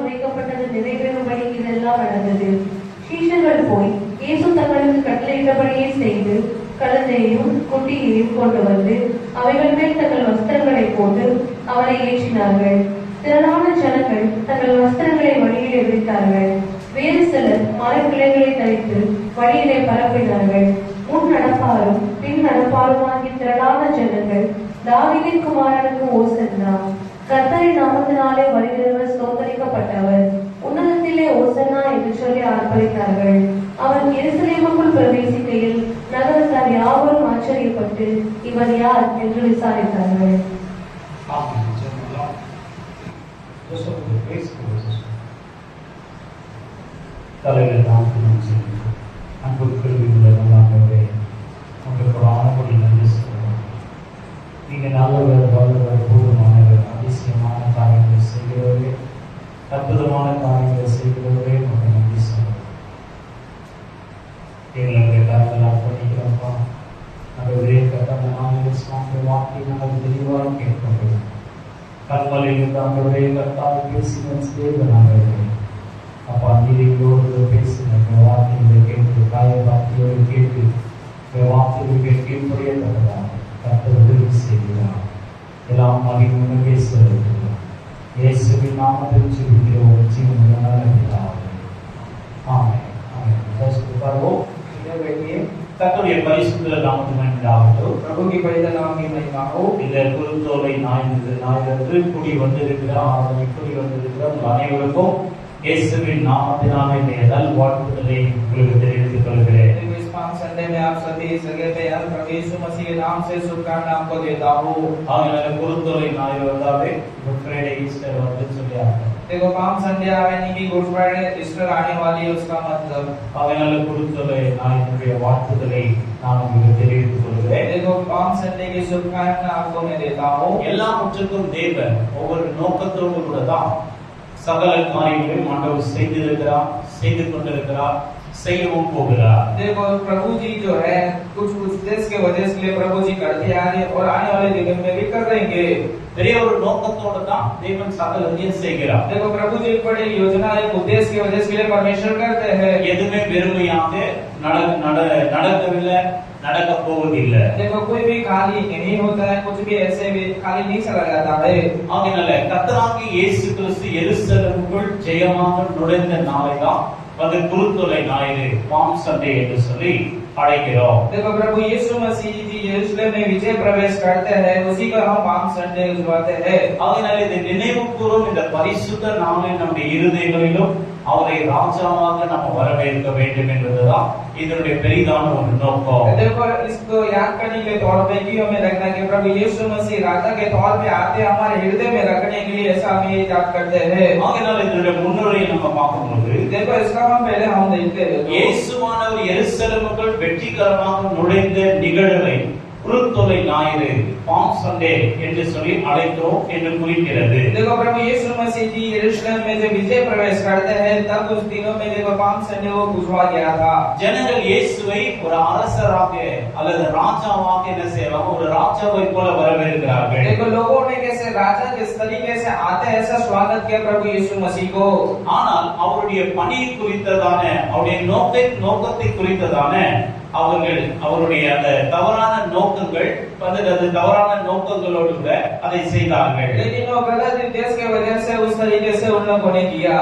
உரைக்கப்பட்டது நிறைவேறும்படி இதெல்லாம் நடந்தது. சீஷர்கள் போய் இயேசு தங்களுக்கு கட்டளையிட்டபடியே செய்து கழுதையையும் குட்டியையும் கொண்டு வந்து அவைகள் மேல் தங்கள் வஸ்திரங்களை போட்டு அவரை ஏற்றினார்கள். திரளான ஜனங்கள் தங்கள் வஸ்திரங்களை வழியிலே விரித்தார்கள். வேறு சிலர் மரக்கிளைகளை தரித்து வழியிலே பரப்பினார்கள். முன் நடப்பாரும் பின் நடப்பாருமாகிய திரளான ஜனங்கள் தாவீதின் குமாரனுக்கு ஓசன்னா, கர்த்தரின் நாமத்தினாலே வருகிறவர் ஸ்தோத்தரிக்கப்பட்டவர், உன்னதத்திலே ஓசன்னா என்று சொல்லி ஆர்ப்பரித்தார்கள். அவர் எருசலேமுக்குள் பிரவேசிக்கையில் நகரத்தார் யாவரும் ஆச்சரியப்பட்டு இவர் யார் என்று விசாரித்தார்கள். நீங்க நல்லவர், வல்லவர், பூர்வமானவர், அதிசயமான காரியங்களை செய்கிறவரே, அற்புதமான காரியங்களை செய்கிறவரே நமக்கு நன்றி சொல்லுவோம். எங்களுடைய கருத்தெல்லாம் பண்ணிக்கிறோம்ப்பா. நம்மளுடைய கருத்தை நாங்கள் வாக்கி நாங்கள் தெளிவாக கேட்கிறோம். கண்மலையில் நம்மளுடைய கருத்தாவை பேசின தேவனாக அப்பா நீரோடு பேசின வார்த்தைகளை கேட்டு காய வார்த்தையோடு கேட்டு வார்த்தைகளுக்கு கீழ்ப்படியப்பட்டதாக கர்த்தர் உதவி செய்கிறார். எல்லாம் மகிமையாக செலுத்துகிறார். இயேசுவின் நாமத்தில் ஜெபிக்கிறோம் ஜீவனுள்ள நல்ல பிதாவே. ஆமென். ஆமென். கர்த்தருடைய பரிசுத்த நாமத்துக்கு மகிமையாகட்டும். प्रभु की पवित्र नाम की महिमा हो. இந்த குருத்தோலை ஞாயிறு கூடி வந்திருக்கிற கூடி வந்திருக்கிற அனைவருக்கும் இயேசுவின் நாமத்தினாலே நல்வாழ்த்துக்களை உங்களுக்கு தெரிவித்துக் கொள்கிறேன். इस पाक संडे में आप सभी जगह पे यार प्रभु यीशु मसीह के नाम से शुभकामनाएं आपको देता हूं. ஆமென். குருத்தோலை ஞாயிறு வந்தாவே குட் ஃப்ரைடே ஈஸ்டர் வந்து சொல்லியாங்க. देखो पाम संडे आवे नहीं कि गुड फ्राइडे ईस्टर आने वाली है उसका मतलब. ஆமென். குருத்தோலை ஞாயிறுடைய வாழ்த்துக்களை நான் உங்களுக்கு தெரிவித்துக் கொள்கிறேன். देखो पाम संडे की शुभकामनाएं आपको मैं देता हूं. எல்லாவற்றுக்கும் தேவன் ஒவ்வொரு நோக்கத்தோடு கூட தான் சகல காரியங்களையும் ஆண்டவர் செய்திருக்கிறார், செய்து கொண்டிருக்கிறார், செய்யவும் போகிறார். देखो प्रभु जी जो है कुछ देश के वजह से प्रभु जी करते आ रहे और आने वाले दिनों में भी कर देंगे. பெரிய ஒரு நோக்கத்தோடு தான் தேவன் சகலத்தையும் செய்கிறார். देखो प्रभु जी बड़ी योजना एक उद्देश्य की वजह से परमेश्वर करते हैं. எதுவுமே பெருமையாக நடக்கவில்லை, நடக்க போவதில்லை. देखो कोई भी खाली नहीं होता है, कुछ भी ऐसे भी खाली नहीं चला जाता है. ஆகையால கர்த்தராகிய இயேசு கிறிஸ்து எருசலேமுக்குள் ஜெயமாக நுழைந்த நாளை தான் வந்து குருத்தோலை ஞாயிறு பாம் சண்டே என்று சொல்லி அழைக்கிறோம். देखो प्रभु यीशु मसीह जी यरूशलेम में विजय प्रवेश करते हैं, उसी का हम पाम संडे उजवाते हैं. ஆகையால இந்த நினைவு கூறும் இந்த பரிசுத்த நாளை நம்முடைய இருதயங்களிலும் அவரை ராஜாவாக நம்ம வரவேற்க வேண்டும் என்பதுதான் இதனுடைய பெரிதான ஒரு நோக்கம். देखो इसको याद करने के तौर पे कि हमें रखना कि प्रभु यीशु मसीह राजा के तौर पे आते हमारे हृदय में रखने के लिए ऐसा हम याद करते हैं. ஆகையால இதனுடைய முன்னுரையை நம்ம பார்க்கும்போது देखो इसका हम पहले हम देखते हैं இயேசுவானவர் எருசலேமுக்குள் வெற்றிகரமாக நுழைந்த நிகழ்வை குருத்தோலை ஞாயிறு பாம் சண்டே என்று சொல்லி அழைத்தோம் என்று குறிக்கிறது. देखो प्रभु यीशु मसीह जी यरूशलेम में जब विजय प्रवेश करते हैं तब उस दिनों में देखो पाम संडे को बुझवा गया था. ஜனங்கள் இயேசுவை ஒரு அரசராக அல்லது ராஜாவாக என்ன செய்யலாம், ஒரு ராஜாவை போல வரவேற்கிறார்கள். देखो लोगों ने कैसे राजा जिस तरीके से आते हैं ऐसा स्वागत किया प्रभु यीशु मसीह को. ஆனால் அவருடைய பணி குறித்ததான அவருடைய நோக்கத்தை குறித்ததான அவருடைய அந்த தவறான நோக்கங்கள் அது தவறான நோக்கங்களோடு கூட அதை செய்தார்கள். लेकिन वो गलत उद्देश्य के वजह से उस तरीके से उन लोगों ने किया.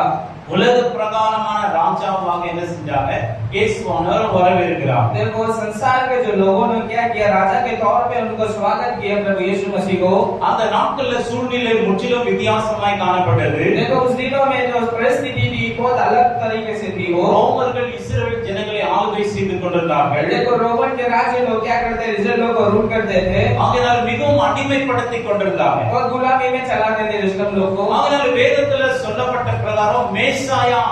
உலக பிரகாரமான ராஜாவாக என்ன செஞ்சாங்க, இயேசுவானவர் வரவேற்கிறார். देखो संसार के जो लोगों ने क्या किया, राजा के तौर पे उनको स्वागत किया प्रभु यीशु मसीह को. அந்த நாட்கள்ல சூழ்நிலை முற்றிலும் வித்தியாசமாய் காணப்பட்டது. देखो उस दिनों में जो परिस्थिति थी बहुत अलग तरीके से थी. वो ரோமர்கள் இஸ்ரவேல் ஜனங்களை ஆளுகை செய்து கொண்டிருந்தார்கள். देखो रोमन के राज्य लोग क्या करते, इस्राएल लोग को रूल करते थे. ஆகையால் மிகவும் அடிமைப்படுத்திக் கொண்டிருந்தாங்க. और गुलामी में चलाते थे इस्लाम लोग को. ஆகையால் வேதத்துல சொல்லப்பட்ட பிரகாரம் மேசாயா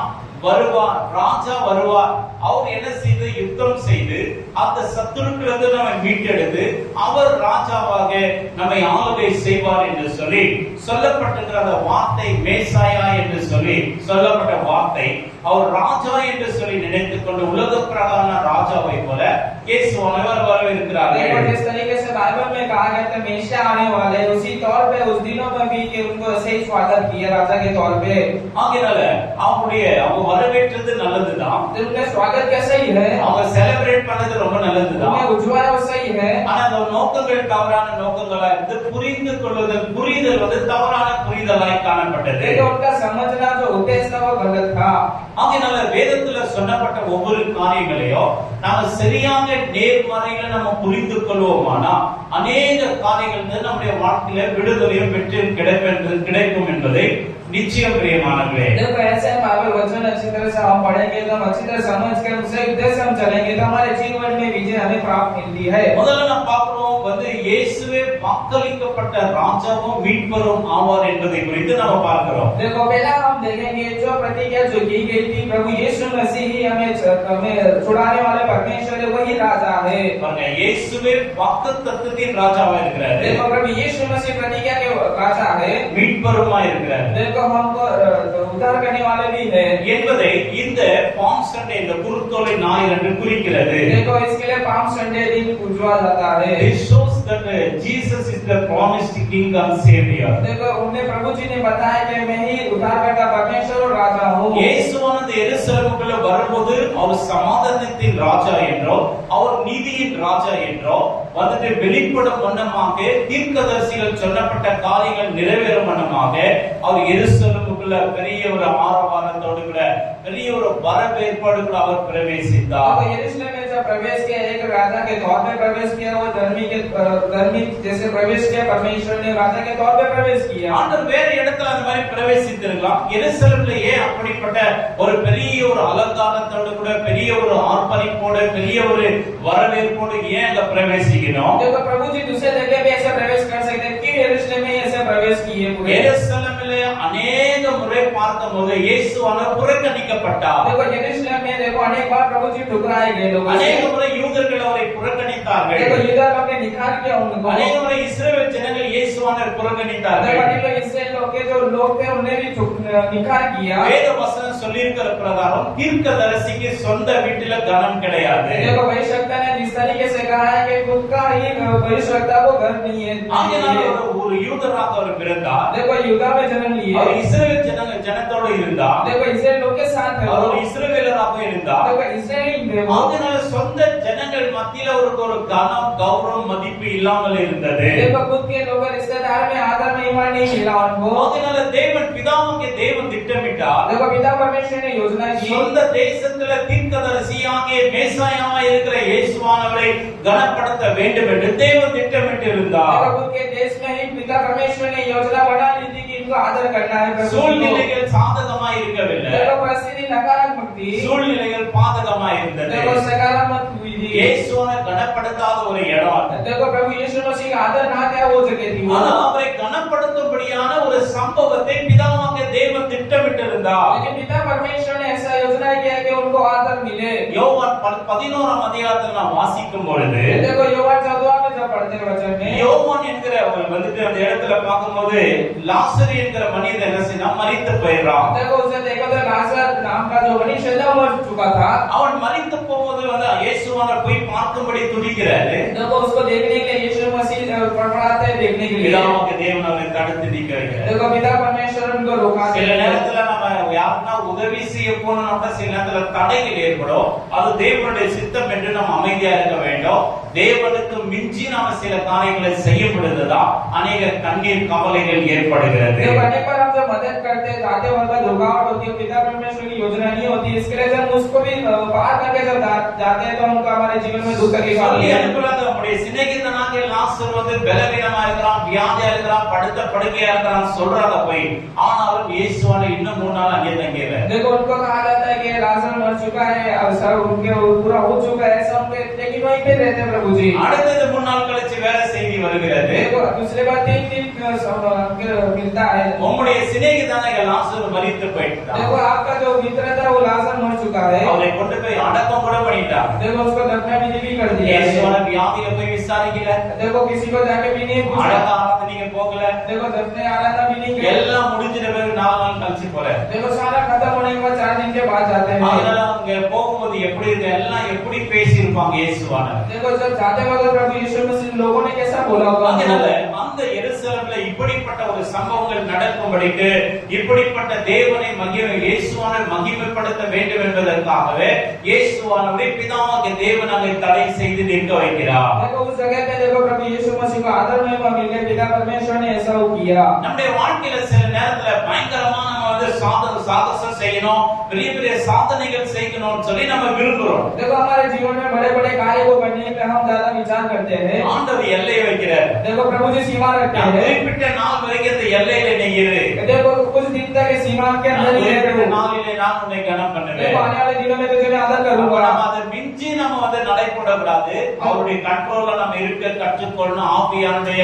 வருவார், ராஜா வருவார், அவர் என்ன செய்து யுத்தம் செய்து அந்த சத்துருக்களிலிருந்து நம்மை மீட்டெடுத்து அவர் ராஜாவாக நம்மை ஆளுகை செய்வார் என்று சொல்லி சொல்லப்பட்டிருக்கிற அந்த வார்த்தை மேசாயா என்று சொல்லி சொல்லப்பட்ட வார்த்தை அவர் ராஜா என்று சொல்லி நினைத்துக் கொண்டு உலக பிரகார ராஜாவை போல இயேசுவானவர் வரவிருக்கிறார்கள். देखो जिस तरीके से बाइबल में कहा गया था मेशिया आने वाले, उसी तौर पे उस दिनों में भी कि उनको ऐसे ही स्वागत किया राजा के तौर पे। ஆகையால அவங்க வரவேற்றது நல்லதுதான், उनका स्वागत कैसे ही है, அவங்க செலிப்ரேட் பண்ணது ரொம்ப நல்லதுதான். उन्हें उजवाया वो सही है, ஆனா அந்த நோக்கங்கள் தவறான நோக்கங்களா இருந்து புரிதல் வந்து தவறான புரிதலாய் காணப்பட்டது. लेकिन उनका समझना जो उद्देश्य था वो गलत था। ஆகையால வேதத்துல சொன்னப்பட்ட ஒவ்வொரு காரியங்களையும் நாம சரியாக நேர்மறையில நம்ம புரிந்து கொள்வோமானா அநேக காரியங்கள் நம்முடைய வாழ்க்கையில விடுதலையும் வெற்றி கிடைக்கும் என்பதை निश्चय प्रियमानवे। देखो ऐसे बाइबल वचन अच्छी तरह से हम पढ़ेंगे तो हम अच्छी तरह समझ कर उसे उद्देश्य हम चलेंगे तो हमारे जीवन में विजय हमें प्राप्त मिलती है। முதல்ல நாம் பார்க்கிறோம் வந்து இயேசுவே வாக்களிக்கப்பட்ட ராஜாவும் மீட்பரும் ஆவார் என்பதை குறித்து நாம் பார்க்கிறோம்। देखो पहला हम देखेंगे जो प्रतिज्ञा जो की गई थी प्रभु यीशु मसीह ही हमें छुड़ाने वाले परमेश्वर है, वही राजा है। பாருங்க இயேசுவே வாக்குத்தத்தத்தின் ராஜாவா இருக்கிறார்। देखो प्रभु यीशु मसीह प्रतिज्ञा के राजा है, மீட்பருமா இருக்கிறார்। देखो हमको उद्धार करने वाले भी है என்பதை இந்த பாம் சண்டே இந்த குருத்தோலை ஞாயிறு என்று குறிக்கிறது। देखो इसके लिए पाम संडे दिन पूजा जाता है। It shows that Jesus is the promised king and savior। देखो उन्हें प्रभु जी ने बताया कि मैं ही उद्धारकर्ता परमेश्वर और राजा हूँ। இயேசுவானது எருசலேமுக்குள்ள வரும்போது அவர் சமாதானத்தின் ராஜா என்றோ அவர் நீதியின் ராஜா என்றோ வந்துட்டு வெளிப்படும் வண்ணமாக தீர்க்கதரிசிகள் சொல்லப்பட்ட காரியங்கள் நிறைவேறும் வண்ணமாக அவர் எருசலேமுக்குள்ள பெரிய ஒரு ஆரவாரத்தோடு கூட பெரிய ஒரு வரவேற்போடு கூட அவர் பிரவேசித்தார்। यरूशलेम में जब प्रवेश किया एक राजा के तौर पे प्रवेश किया, वो धर्मी जैसे प्रवेश किया परमेश्वर ने राजा के तौर पे प्रवेश किया। ஆண்டவர் வேற இடத்துல அந்த மாதிரி பிரவேசித்திருக்கலாம், எருசலேம்ல ஏன் அப்படிப்பட்ட ஒரு பெரிய ஒரு அலங்காரத்தோடு கூட பெரிய ஒரு ஆர்ப்பரிப்போடு பெரிய ஒரு வரவேற்போடு ஏன் அங்க பிரவேசிக்கணும்? देखो प्रभु जी दूसरे जगह भी ऐसे प्रवेश कर सकते हैं, क्यों यरूशलेम में ऐसे प्रवेश किए? எருசலேமிலே अनेक முறை பார்த்தபோது இயேசுவானவர் புறக்கணிக்கப்பட்டார்। देखो यरूशलेम में देखो अनेक बार प्रभु जी ठुकराए गए लोग, अनेक முறை யூதர்கள் அவரை புறக்கணித்தார்கள்। देखो यूदा लोग ने निखार किया उनको, अनेक முறை இஸ்ரவேல் ஜனங்கள் இயேசுவானவர் புறக்கணித்தார்கள்। देखो इस्राएल लोग के जो लोग थे उन्हें भी निखार किया। வேத வசனம் சொல்லியிருக்கிற பிரகாரம் தீர்க்கதரிசிக்கு சொந்த வீட்டில கனம் கிடையாது। देखो भविष्यवक्ता ने जिस तरीके से कहा है कि खुद का ही भविष्यवक्ता को घर नहीं है, ஆகையால் ஒரு யூதராக அவர் பிறந்தார்। देखो यूदा में जन्म लिए, அவர் இஸ்ரவேல் ஜனத்தோடு இருந்தார்। देखो इस्राएल लोग के साथ है, அவர் இஸ்ரவேலராக இருந்தார்। देखो इस्राएली थे। ஆகையால் சொந்த ஜனங்கள் மத்தியில அவருக்கு ஒரு கனம் கௌரவம் மதிப்பு இல்லாமல் இருந்தது। देखो खुद के लोग रिश्तेदार में आदर महिमा नहीं मिला उनको। ஆகையால் தேவன் பிதாவாகிய தேவன் திட்டமிட்டார், देखो पिता परमेश्वर ने योजना की, சொந்த தேசத்துல தீர்க்கதரிசியாகிய மேசாயாவா இருக்கிற இயேசுவானவரை கனப்படுத்த வேண்டும் என்று தேவன் திட்டமிட்டு இருந்தார்। देखो खुद के देश में ही पिता परमेश्वर ने योजना बना ली थी कि इनको आदर करना है प्रभु को। சூழ்நிலைகள் சாதகமாய் இருக்கவில்லை, देखो परिस्थिति नकारात्मक थी, சூழ்நிலைகள் பாதகமாய் இருந்தது। देखो सकारात्मक हुई थी। இயேசுவை கனப்படுத்தாத ஒரு இடம் அது। देखो प्रभु यीशु मसीह का आदर ना किया वो जगह थी, ஆனா அவரை கனப்படுத்தும்படியான ஒரு சம்பவத்தை பிதாவாகிய தேவன் திட்டமிட்டிருந்தார்। लेकिन पिता परमेश्वर ने ऐसा योजना किया कि उनको आदर मिले। யோவான் 11ஆம் அதிகாரத்தில் நாம் வாசிக்கும் பொழுது देखो யோவான் 14 में जब पढ़ते हैं वचन में, யோவான் என்கிற வந்துட்டு அந்த இடத்துல பார்க்கும்போது லாசரு என்கிற மனிதன் என்ன செய்தான், மரித்து போயிடுறான்। देखो उसे देखो तो लाजर नाम का जो मनुष्य था मर चुका था। அவன் மரித்து போகும்போது வந்து இயேசுவானவர் போய் பார்க்கும்படி துடிக்கிறாரு। देखो उसको देखने के लिए यीशु मसीह पकड़ाते हैं देखने के लिए। பிதாவாகிய தேவன் அவரை தடுத்து நிற்கிறார்। देखो पिता परमेश्वर उनको रोकाते சில हैं। நேரத்துல நம்ம யாருன்னா உதவி செய்ய போனோம்னா சில நேரத்துல தடைகள் ஏற்படும், அது தேவனுடைய சித்தம் என்று நம்ம அமைதியா இருக்க வேண்டும்। தேவனுக்கு மிஞ்சி நாம சில காரியங்களை செய்ய முடிந்ததா अनेक கண்ணீர் கவலைகள் ஏற்படுகிறது। देखो अनेक बार हम जब मदद करते हैं जाते वक्त रुकावट होती है, पिता परमेश्वर की योजना नहीं होती, इसके लिए जब उसको भी पार करके जब जाते हैं तो हमको हमारे जीवन में दुख तकलीफ आती है। அனுப்புறது நம்முடைய சிநேகிதனாகிய லாசரு வந்து பலவீனமா இருக்கிறான், வியாதியா இருக்கிறான், படுத்த படுக்கையா இருக்கிறான் சொல்றாங்க போய், ஆனாலும் இயேசுவான இன்னும் 3 நாள் அங்கே தங்கியவர்। देखो उनको कहा जाता है कि लाजर मर चुका है, अब सब उनके पूरा हो चुका है सब, लेकिन वहीं पे रहते हैं प्रभु जी। அடுத்தது 3 நாள் கழிச்சு வேற செய்தி வருகிறது। देखो दूसरे बार 3 दिन मिलता है, உம்முடைய சிநேகிதனாகிய லாசரு மரித்து போயிட்டான், देखो आपका जो मित्र था वो लाजर मर चुका है। அவரை கொண்டு போய் அடக்கம் கூட பண்ணிட்டான்। देखो उसको दफना भी कर दिया है। இயேசுவான வியாதியில போய் விசாரிக்கல, देखो किसी को जाके भी नहीं पूछा, அடக்க ஆராதனைக்கு போகல, देखो दफने आराधना भी नहीं किया। எல்லாம் முடிஞ்சிட்ட பிறகு 4 நாள் கழிச்சு போற। देखो सारा खत्म होने के बाद 4 दिन के बाद जाते हैं। அதனால அங்க போகும்போது எப்படி இருக்கு, எல்லாம் எப்படி பேசி ஆசீர்வதிப்பாங்க இயேசுவானவர். देखो जब जाते वक्त प्रभु यीशु मसीह लोगों ने कैसा बोला होगा, அதனால அந்த எருசலேம்ல இப்படிப்பட்ட ஒரு சம்பவங்கள் நடக்கும்படிக்கு இப்படிப்பட்ட தேவனை இயேசுவானவர் மகிமைப்படுத்த வேண்டும் என்பதற்காகவே இயேசுவானவரை பிதாவாகிய தேவன் அங்கே தடை செய்து நிற்க வைக்கிறார். देखो उस जगह पे देखो प्रभु यीशु मसीह को आदर में मिलने पिता परमेश्वर ने ऐसा किया. நம்முடைய வாழ்க்கையில சில நேரத்துல பயங்கரமா நம்ம சாகசம் செய்யணும், பெரிய பெரிய சாதனைகள் செய்யணும்னு சொல்லி நம்ம விரும்புறோம். देखो हमारे जीवन में बड़े-बड़े कार्य को करने पे हम ज्यादा विचार करते हैं. ஆண்டவர் எல்லையை வைக்கிறார். देखो प्रभु जी सीमा रखते हैं. குறிப்பிட்ட நாள் வரைக்கும் அந்த எல்லையில நீ இரு. देखो कुछ दिन तक ये सीमा के अंदर ही रहो. நாளிலே நான் உன்னை கனம் பண்ணுவேன். देखो आने वाले दिनों में तुझे मैं आदर करूंगा. நம்ம அதை மிஞ்சி நம்ம நடைபெறக்கூடாது. அவருடைய கண்ட்ரோல்ல நம்ம இருக்க கற்றுக்கொள்ளணும். ஆவியானுடைய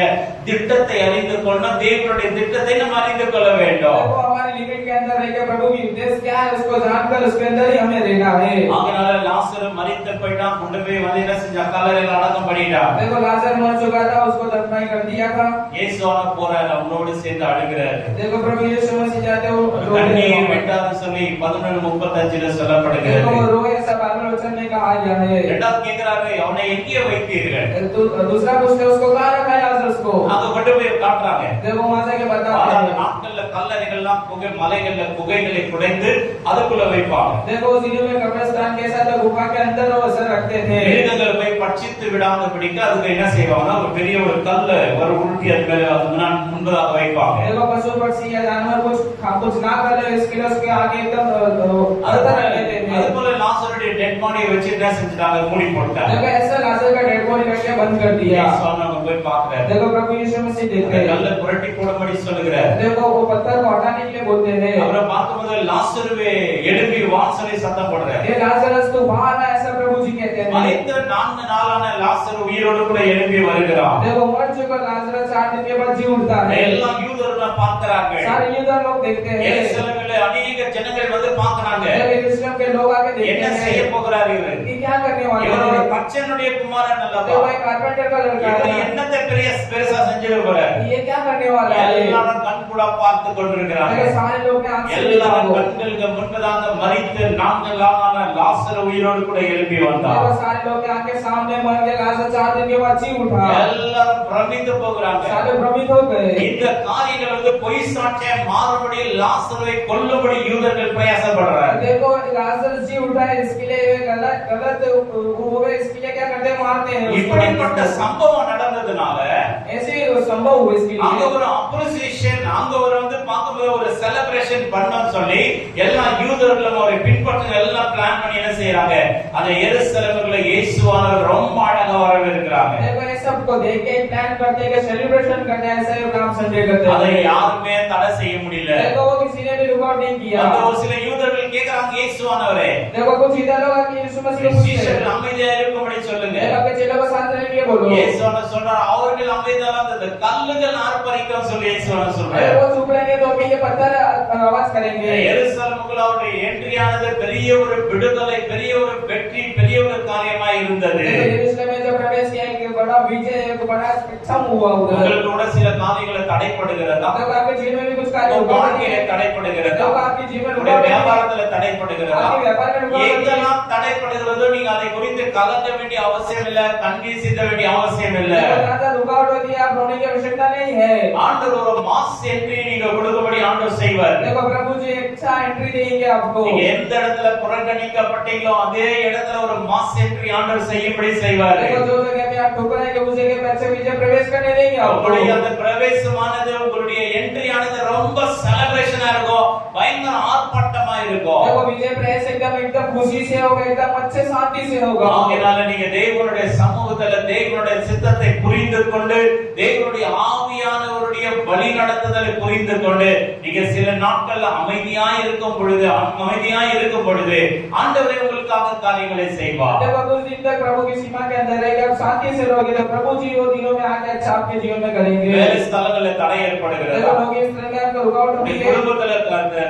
திட்டத்தை அறிந்து கொள்ளணும். தேவனுடைய திட்டத்தை நம்ம அறிந்து கொள்ள வேண்டும். देखो हमारे लिमिट के अंदर रह के प्रभु की उद्देश्य क्या है उसको जानकर उसके अंदर ही हमें रहना है. அதனால லாசரு மரித்து போய்ட்டான். கொண்டு போய் என்ன செஞ்சா, கல்லறையில அடக்கம் பண்ணிட்டான். देखो लाजर मर चुका था, उसको दफनाई कर दिया था. இயேசுவான போறாரு, அவனோடு சேர்ந்து அழுகிறாரு. देखो प्रभु यीशु मसीह जाते हो கண்ணீர் விட்டாருன்னு சொல்லி 11:35 சொல்லப்படுகிறது. देखो रोए ऐसा बाइबल वचन में कहा गया है. இரண்டாவது கேக்குறாரு, அவனை எங்கே வைத்தீர்கள்? दूसरा पूछते उसको कहां रखा है लाजरस को? அங்க கொண்டு போய் காட்டுறாங்க. देखो वहां से के बताते அந்த हैं. நாட்கள்ல கல்லறைகள்லாம் மலைகள்ல குகைகளை குடைந்து அதுக்குள்ள வைப்பாங்க. देखो उस दिनों में कब्रिस्तान कैसा था, गुफा के अंदर वो ऐसा रखते थे. மிருகங்கள் போய் பட்சித்து விடாதபடிக்கு அதுக்கு என்ன செய்வாங்கன்னா ஒரு பெரிய ஒரு கல்ல ஒரு உருட்டி அது மேல முன்பதாக வைப்பாங்க. देखो पशु पक्षी या जानवर कुछ ना करे इसके लिए उसके आगे एकदम अंदर रख देते थे. அதுபோல லாசருடைய டெட் பாடியை வச்சு என்ன செஞ்சாங்க, மூடி போட்டாங்க. देखो ऐसा लाजर का डेड बॉडी रख के बंद कर दिया. இயேசுவானவர் போய் பார்க்கறாரு. देखो प्रभु यीशु मसीह देखते हैं. கல்ல புரட்டி போடும்படி சொல்லுகிறார். देखो वो पत्थर को हटाने के लिए बोलते हैं. அவரை பார்க்கும்போது லாசருவே எழும்பி வாசலை சத்தம் போடுறாரு. ये लाजरस तो बाहर आ, ऐसा प्रभु जी कहते हैं. மரித்த 4 நாளான லாசரு உயிரோடு கூட எழும்பி வருகிறார். देखो मर चुका लाजरस 4 दिन के बाद जी उठता है. எல்லாம் யூதர்கள் பார்க்கறாங்க. सारे यूदा लोग देखते हैं. எருசலேமிலே अनेक ஜனங்கள் வந்து பார்க்கறாங்க. यरूशलेम के लोग आके देखते என்ன हैं செய்ய போகிறார் இவர்? कि क्या करने वाले இவர் ஒரு हैं. பச்சனுடைய குமாரன் அல்லவா? देखो एक कारपेंटर का लड़का இவர் है. என்னத்தை பெருசா செஞ்சிட போறார்? ये क्या करने वाला है. எல்லாரும் கண்கூட பார்த்து கொண்டிருக்கிறாங்க. देखो सारे लोग ने आंख से देखा எல்லாரும் वो. கண்களுக்கு முன்பதாக மரித்து 4 நாளான லாசரு உயிரோடு கூட எழுப்பி வந்தார். देखो सारे लोग के आंख के सामने मर गया लाजर 4 दिन के बाद जी उठा. எல்லாரும் பிரமித்து போகிறாங்க. सारे भ्रमित हो गए. இந்த காரியங்கள் பொய் சாட்சியாய் மாறும்படி லாசருவை கொல்லும்படி யூதர்கள் பிரயாசப்படுறாங்க. देखो लाजर जी उठा है इसके लिए गलत वो इसके लिए क्या करते हैं, मारते हैं. இப்படிப்பட்ட சம்பவம் நடந்ததுனால ऐसे संभव हुआ इसके அங்க लिए. ஒரு அப்ரிசியேஷன், அங்க ஒரு பார்க்கும்போது ஒரு செலிப்ரேஷன் பண்ணனும் சொல்லி எல்லா யூதர்களும் அவரை பின்பற்ற எல்லாம் பிளான் பண்ணி என்ன செய்றாங்க, அந்த எருசலேமுக்குள்ள இயேசுவானவர் ரொம்ப அழகா வரவேற்கிறாங்க. देखो ये सबको देख के प्लान करते हैं कि सेलिब्रेशन करना है, ऐसा ही काम संडे करते அதை हैं. யாருமே தடை செய்ய முடியல. देखो वो किसी ने भी रुकावट नहीं किया. அந்த ஒரு சில யூதர்கள் கேக்குறாங்க, இயேசுவானவரே देखो कुछ इधर लोग आके यीशु मसीह को पूछते சீஷர்கள் हैं, அமைதியா இருக்கும்படி சொல்லுங்க. आपके चेलों को शांत रहने के लिए बोलो. இயேசுவானவர் சொல்றார், அவர்கள் அமைதியா இருந்தது கல்லுகள் ஆர்ப்பரிக்கும் சொல்லி இயேசுவானவர் சொல்றார். वो चुप रहेंगे तो भी ये पत्थर आवाज करेंगे. எருசலேமுக்குள்ள அவருடைய என்ட்ரியானது பெரிய ஒரு விடுதலை, பெரிய ஒரு வெற்றி, பெரிய ஒரு காரியமா இருந்தது. यरूशलेम में जब प्रवेश किया एक बड़ा विजय, एक बड़ा सक्षम हुआ उधर. உங்களுக்கு கூட சில காரியங்களை தடைப்படுகிறதா? तब आपके जीवन में भी कुछ कार्य உங்க होगा. வாழ்க்கையில தடைப்படுகிறதா? तब आपके जीवन में உங்களுடைய வியாபாரத்துல தடைப்படுகிறதா? आपके व्यापार में रुकावट है. எதெல்லாம் தடைப்படுகிறதோ நீங்க அதை குறித்து கலங்க வேண்டிய அவசியம் இல்ல, கண்ணீர் சிந்த வேண்டிய அவசியம் இல்ல. ज्यादा रुकावट होती है, आप रोने की आवश्यकता नहीं है. ஆண்டவர் ஒரு மாஸ் என்ட்ரி நீங்க கொடுக்கும்படி ஆண்டவர் செய்வார். देखो प्रभु जी अच्छा एंट्री देंगे आपको. நீங்க எந்த இடத்துல புறக்கணிக்கப்பட்டீங்களோ அதே இடத்துல ஒரு மாஸ் என்ட்ரி ஆண்டவர் செய்யும்படி செய்வார். देखो जो जगह पे आप ठुकराए के उस जगह पे अच्छे विजय प्रवेश करने देंगे आपको. உங்களுடைய அந்த பிரவேசமானது, உங்களுடைய என்ட்ரியானது ரொம்ப செலிப்ரேஷனா இருக்கும், பயங்கர ஆர்ப்பாட்டமா இருக்கும். देखो विजय प्रवेश एकदम खुशी से होगा, एकदम अच्छे शांति से होगा. அதனால நீங்க தேவனுடைய சமூகத்துல தேவனுடைய சித்தத்தை புரிந்து கொண்டு தேவனுடைய ஆவியானவருடைய வழி நடத்துதலை புரிந்து கொண்டு நீங்க சில நாட்கள்ல அமைதியாய் இருக்கும் பொழுது ஆண்டவரே உங்களுக்காக காரியங்களை செய்வார். देखो कुछ दिन तक प्रभु की सीमा के अंदर रहेंगे, आप शांति से रहोगे तो प्रभु जी वो दिनों में आके अच्छा आपके जीवन में करेंगे. வேலை ஸ்தலங்கள்ல தடை ஏற்படுகிறது, देखो लोग इस तरह के आपको रुकावट होती है. குடும்பத்துல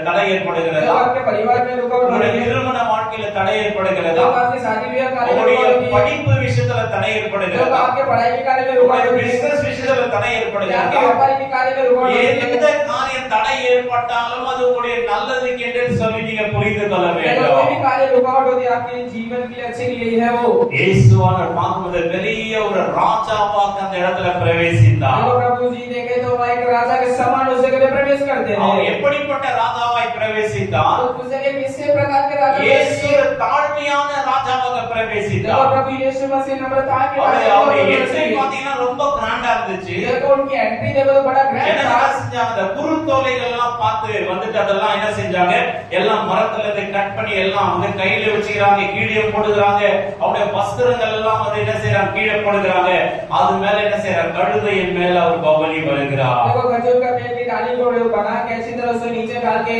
தடை ஏற்படுகிறது, आपके परिवार में रुकावट होती है. திருமண வாழ்க்கையில தடை ஏற்படுகிறதா? जब आपकी शादी ब्याह कार्य में உங்களுடைய रुकावट होती है, படிப்பு விஷயத்துல தடை जब ஏற்படுகிறதா? आपके पढ़ाई के कार्य में உங்களுடைய रुकावट होती है, பிசினஸ் விஷயத்துல தடை आपके ஏற்படுகிறதா? व्यापार के कार्य में रुकावट होती எந்த है, காரியம் தடை ஏற்பட்டாலும் அது உங்களுடைய நல்லதுக்கு என்று சொல்லி நீங்க புரிந்து கொள்ள अगर कोई வேண்டும். भी कार्य रुकावट होती है आपके जीवन के लिए अच्छे के लिए ही है वो। இயேசுவானவர் பார்க்கும்போது பெரிய ஒரு ராஜாவாக அந்த இடத்துல பிரவேசித்தார். जब प्रभु जी देखे तो वहाँ एक राजा के समान उस जगह पे प्रवेश करते அவர் हैं। எப்படிப்பட்ட ராஜாவாய் பிரவேசித்தார்? तो उस जगह किस प्रकार के राजा இயேசு प्रवेश ஒரு தாழ்மையான ராஜாவாக किए? जब பிரவேசித்தார். प्रभु यीशु मसीह नम्रता के அவருடைய राजा அவருடைய को என்ட்ரி प्रवेश किए। பாத்தீங்கன்னா ரொம்ப கிராண்டா இருந்துச்சு. देखो उनकी एंट्री देखो तो बड़ा ग्रैंड ஜனங்க था। என்ன செஞ்சாங்க? அந்த குறுந்தோலைகள் எல்லாம் பார்த்து வந்துட்டு அதெல்லாம் என்ன செஞ்சாங்க? எல்லாம் மரத்துல இருந்து கட் பண்ணி எல்லாம் வந்து கையில வச்சுக்கிறாங்க, கீழே போடுகிறாங்க. அவருடைய வஸ்திரங்கள் எல்லாம் வந்து என்ன செய்யறாங்க? கீழே போடுகிறாங்க. அது மேல என்ன செய்யறாங்க? கழுதையின் மேல அவர் பவனி வருகிறார். देखो खजूर का पेड़ की डाली को बना के अच्छी तरह से नीचे डाल के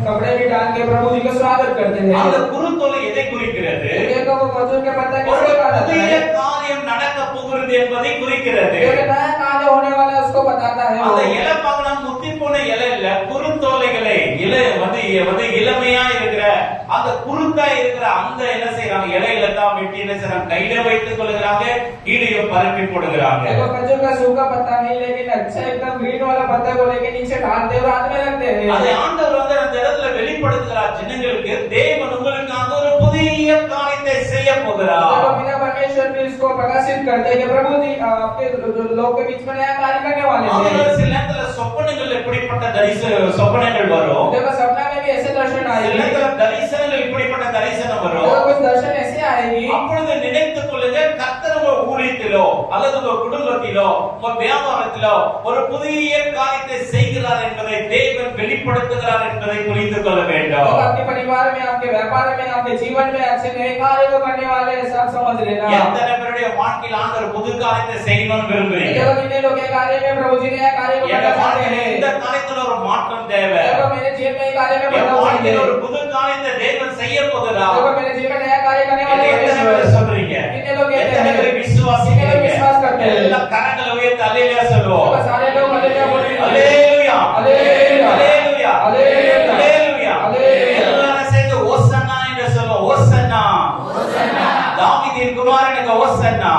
कपड़े भी डाल के प्रभु जी का स्वागत करते हैं। அந்த குறுந்தோலை எதை குறிக்கிறது? देखो वो खजूर के पत्ता ஒரு किसको बताता புதிய है? காரியம் நடக்க போகிறது என்பதை குறிக்கிறது. एक नया कार्य होने वाला है उसको बताता है அந்த वो। இலை பார்க்கலாம், முத்தி போன இலை இல்ல, குறுந்தோலைகளை இலை வந்து இளமையா இருக்கிற அந்த குறுக்கா இருக்கிற அந்த என்ன செய்யறாங்க? இலையில தான் வெட்டி என்ன செய்யறாங்க? கையில வைத்துக் கொள்கிறாங்க, கீழே பரப்பி போடுகிறாங்க. देखो खजूर का सूखा पत्ता नहीं लेकिन अच्छा एकदम ग्रीन वाला पत्ता को लेके नीचे डालते और हाथ में रखते हैं। அதை ஆண்டவர் வந்து அந்த இடத்துல வெளிப்படுத்துகிறார் ஜனங்களுக்கு. தேவன் உங்களுக்காக ஒரு புதிய காரியத்தை செய்ய போகிறார். देखो बिना परमेश्वर भी इसको प्रकाशित करते हैं कि प्रभु जी आपके लोग के बीच में नया कार्य करने वाले அவர் हैं। சில நேரத்துல சொப்பனங்கள் எப்படிப்பட்ட சொப்பனங்கள் வரும்? देखो सपना में भी ऐसे दर्शन சில आएंगे। நேரத்துல தரிசனங்கள் இப்படிப்பட்ட தரிசனம் வரும். देखो कुछ दर्शन ऐसे आएगी। அப்பொழுது நினைத்துக் கொள்ளுங்க, கர்த்தர் உங்க ஊழியத்திலோ அல்லது உங்க குடும்பத்திலோ உங்க வியாபாரத்திலோ ஒரு புதிய காரியத்தை செய்கிறார் என்பதை தேவன் வெளிப்படுத்துகிறார் என்பதை புரிந்து கொள்ள तो வேண்டும். आपके परिवार में, आपके व्यापार में, आपके जीवन में अच्छे नए कार्य को करने वाले हैं, सब समझ लेना। எத்தனை பேருடைய வாழ்க்கையில் ஆண்டவர் புது காரியத்தை செய்யணும்னு விரும்புறீங்க? देखो कितने लोग के कार्य में प्रभु जी नया कार्य को எங்க करना चाहते வாழ்க்கையில हैं। இந்த காரியத்துல ஒரு மாற்றம் தேவை. देखो मेरे जीवन में कार्य में என் बदलाव வாழ்க்கையில चाहिए। ஒரு புது காரியத்தை தேவன் செய்ய போகிறார். देखो मेरे जीवन में नया कार्य करने वाले எத்தனை பேர் परमेश्वर। சொல்றீங்க? कितने लोग कहते எத்தனை हैं? பேர் कितने लोग விசுவாசிக்கிறீங்க? विश्वास करते हैं? எல்லா கரங்களை உயர்த்தி அல்லேலூயா சொல்லுவோம். देखो सारे लोग हालेलुया बोलेंगे। அல்லேலூயா, அல்லேலூயா, அல்லேலூயா, அல்லேலூया, அல்லேலூயா. அல்லேலூயா. எல்லாரும் சேர்ந்து ஓசன்னா என்று சொல்லுவோம். ஓசன்னா, தாவீதின் குமாரனுக்கு ஓசன்னா.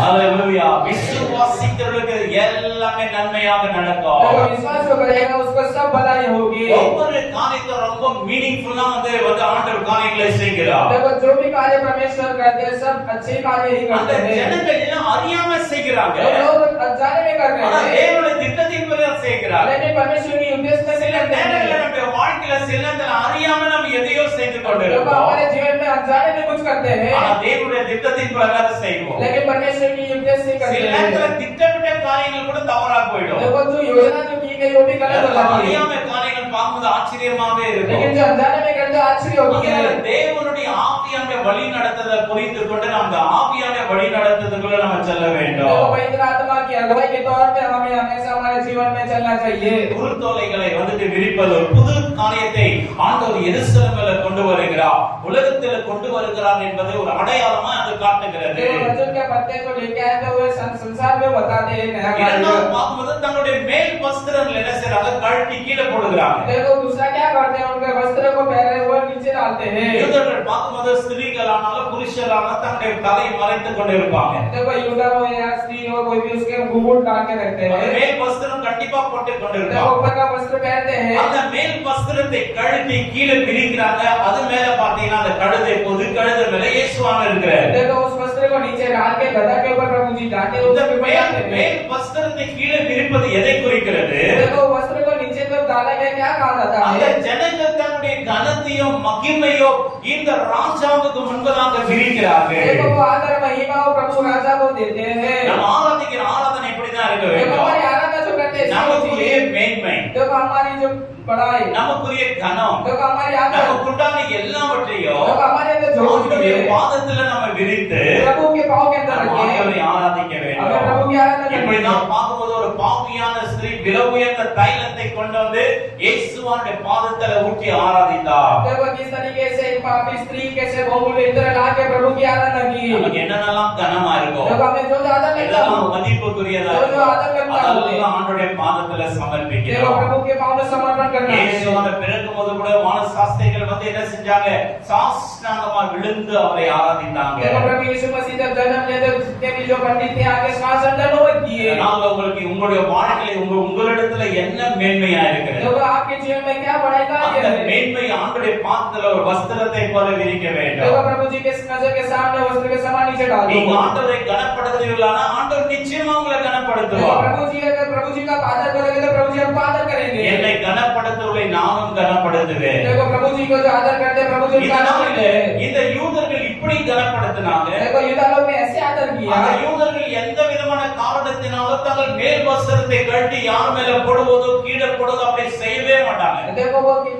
அல்லேலூயா. விசுவாசிக்கிறவர்களுக்கு எல்லாமே நன்மையாக देखो நடக்கும். विश्वास जो करेगा उसको सब भलाई होगी। ஒவ்வொரு காரியத்தை ரொம்ப மீனிங்ஃபுல்லா வந்து ஆண்டவர் காரியங்களை செய்கிறார். देखो जो भी कार्य परमेश्वर करते हैं सब अच्छे कार्य ही அந்த करते हैं। ஜனங்கள் எல்லாம் அறியாம செய்கிறாங்க. जो लोग अनजाने में कर ஆனா रहे हैं தேவனுடைய திட்டத்தின் பிரகாரம் செய்கிறார். लेकिन परमेश्वर की उद्देश्य में சில करते நேரங்களில் हैं। நம்முடைய வாழ்க்கையில சில நேரத்துல அறியாம நம்ம எதையோ செய்து देखो கொண்டிருப்போம். हमारे जीवन में अनजाने में कुछ करते हैं ஆனா தேவனுடைய திட்டத்தின் பிரகாரம் செய்வோம். लेकिन परमेश्वर की उद्देश्य से करते சில நேரத்துல हैं। திட்டமிட்ட காரியங்கள் கூட தவறா போயிடும். देखो जो योजना जो की गई वो भी गलत हो जाती है। அறியாம காரியங்கள் பார்க்கும்போது ஆச்சரியமாவே இருக்கும். लेकिन जो अनजाने में करते हैं आश्चर्य होती है। தேவனுடைய ஆவியானுடைய வழி நடத்துதலை புரிந்து கொண்டு நாம் அந்த ஆவியானுடைய வழி நடத்துதலுக்குள்ள நம்ம செல்ல देखो வேண்டும். पवित्र आत्मा की अगुवाई के तौर पे हमें हमेशा हमारे जीवन में चलना चाहिए। குருத்தோலைகளை வந்துட்டு விரிப்பது ஒரு புது காரியத்தை ஆண்டவர் எருசலேமில கொண்டு வருகிறார், உலகத்துல கொண்டு வருகிறார் என்பது ஒரு அடையாளமா அது காட்டுகிறது. देखो खजूर के पत्ते को लेके आए तो वो संसार में बताते हैं नया कार्य। இரண்டாவது பார்க்கும்போது தன்னுடைய மேல் வஸ்திரங்கள் என்ன செய்றாங்க? கழட்டி கீழே போடுகிறாங்க. देखो दूसरा क्या करते हैं उनके वस्त्र को पहने हुए नीचे डालते हैं। யூதர்கள் பார்க்கும்போது ஸ்திரீகளானாலும் புருஷரானாலும் தன்னுடைய தலையை மறைத்துக் கொண்டு இருப்பாங்க. देखो यूदा हो या स्त्री हो कोई भी उसके घूंघट डाल के रखते அந்த हैं। மேல் வஸ்திரம் கண்டிப்பா போட்டுக் देखो கொண்டிருப்பாங்க. ऊपर का वस्त्र पहनते हैं। அந்த மேல் வஸ்திரத்தை கழட்டி கீழே விரிக்கிறாங்க. அது மேல பாத்தீங்கன்னா அந்த கழுதை பொது கழுதை மேல இயேசுவான இருக்கிறார். देखो उस वस्त्र को नीचे डाल के गधा के ऊपर प्रभु जी डालते हैं இந்த उसके ऊपर डालते हैं। மேல் வஸ்திரத்தை கீழே விரிப்பது எதை குறிக்கிறது? देखो वस्त्र को नीचे जब डाला गया क्या कहा जाता அந்த है? ஜனங்கள் தன்னுடைய கனத்தையும் மகிமையும் இந்த ராஜாவுக்கு முன்பதாக விரிக்கிறார்கள். देखो वो आदर महिमा वो प्रभु राजा को देते हैं। நம்ம ஆராதிக்கிற ஆராதனை இப்படிதான் இருக்க देखो வேண்டும். हमारी आराधना जो करते हैं நமக்குரிய மேன்மை, देखो हमारी जो बड़ाई, நமக்குரிய கனம், देखो हमारी आदर, நமக்குண்டான எல்லாவற்றையும் देखो हमारे अंदर அவருடைய பாதத்துல நம்ம விரித்து प्रभु के पांव के अंदर रखे ஆண்டவரை ஆராதிக்க हमें வேண்டும். प्रभु की आराधना இப்படி करनी நாம் है। பார்க்கும்போது ஒரு பாவியான ஸ்திரீ விலை உயர்ந்த தைலத்தை கொண்டு வந்து இயேசுவானுடைய பாதத்துல ஊற்றி ஆராதித்தார். देखो किस तरीके से एक पापी स्त्री कैसे बहुमूल्य इत्र ला के प्रभु की आराधना की। நமக்கு என்னென்னலாம் கனமா இருக்கும், देखो हमें जो ज्यादा लगता எதெல்லாம் हो, மதிப்புக்குரியதா जो இருக்கும், आदर करता हो, அதெல்லாம் ஆண்டவருடைய பாதத்துல देखो சமர்ப்பிக்கிறோம். प्रभु के पांव में समर्पण करना है। இயேசுவான பிறக்கும்போது கூட வானசாஸ்திரிகள் வந்து என்ன செஞ்சாங்க, சாஷ்டாங்கமா விழுந்து அவரை ஆராதித்தாங்க. देखो प्रभु यीशु मसीह जब जन्म लिया तो जितने भी जो पंडित थे आगे साष्टांग किए। நாங்க உங்களுக்கு உங்களுடைய வாழ்க்கையில உங்களிடத்துல என்ன மேன்மையா இருக்கிறது, देखो आपके जीवन में क्या बड़ाई का அந்த है। மேன்மை ஆண்டவருடைய பாதத்துல ஒரு வஸ்திரத்தை போல விரிக்க देखो வேண்டும். प्रभु जी के नजर के सामने वस्त्र के समान नीचे डाल நீங்க दो। ஆண்டவரை கனப்படுத்துவீர்களானா ஆண்டவர் நிச்சயமா உங்களை देखो கனப்படுத்துவார். प्रभु जी अगर प्रभु जी का आदर करोगे तो प्रभु जी आपको आदर करेंगे। என்னை கனப்படுத்துவதை நானும் கனப்படுத்துவேன். देखो प्रभु जी को जो आदर करते हैं प्रभु जी उनका आदर இதனால करते हैं। இந்த யூதர்கள் இப்படி கனப்படுத்தினாங்க. देखो यूदा लोग ने ऐसे आदर किया। அந்த யூதர்கள் எந்த விதமான காரணத்தினாலும் தங்கள் மேல் வஸ்திரத்தை கழட்டி யார் மேல போடுவதோ கீழே போடுவதோ அப்படி செய்யவே மாட்டாங்க. देखो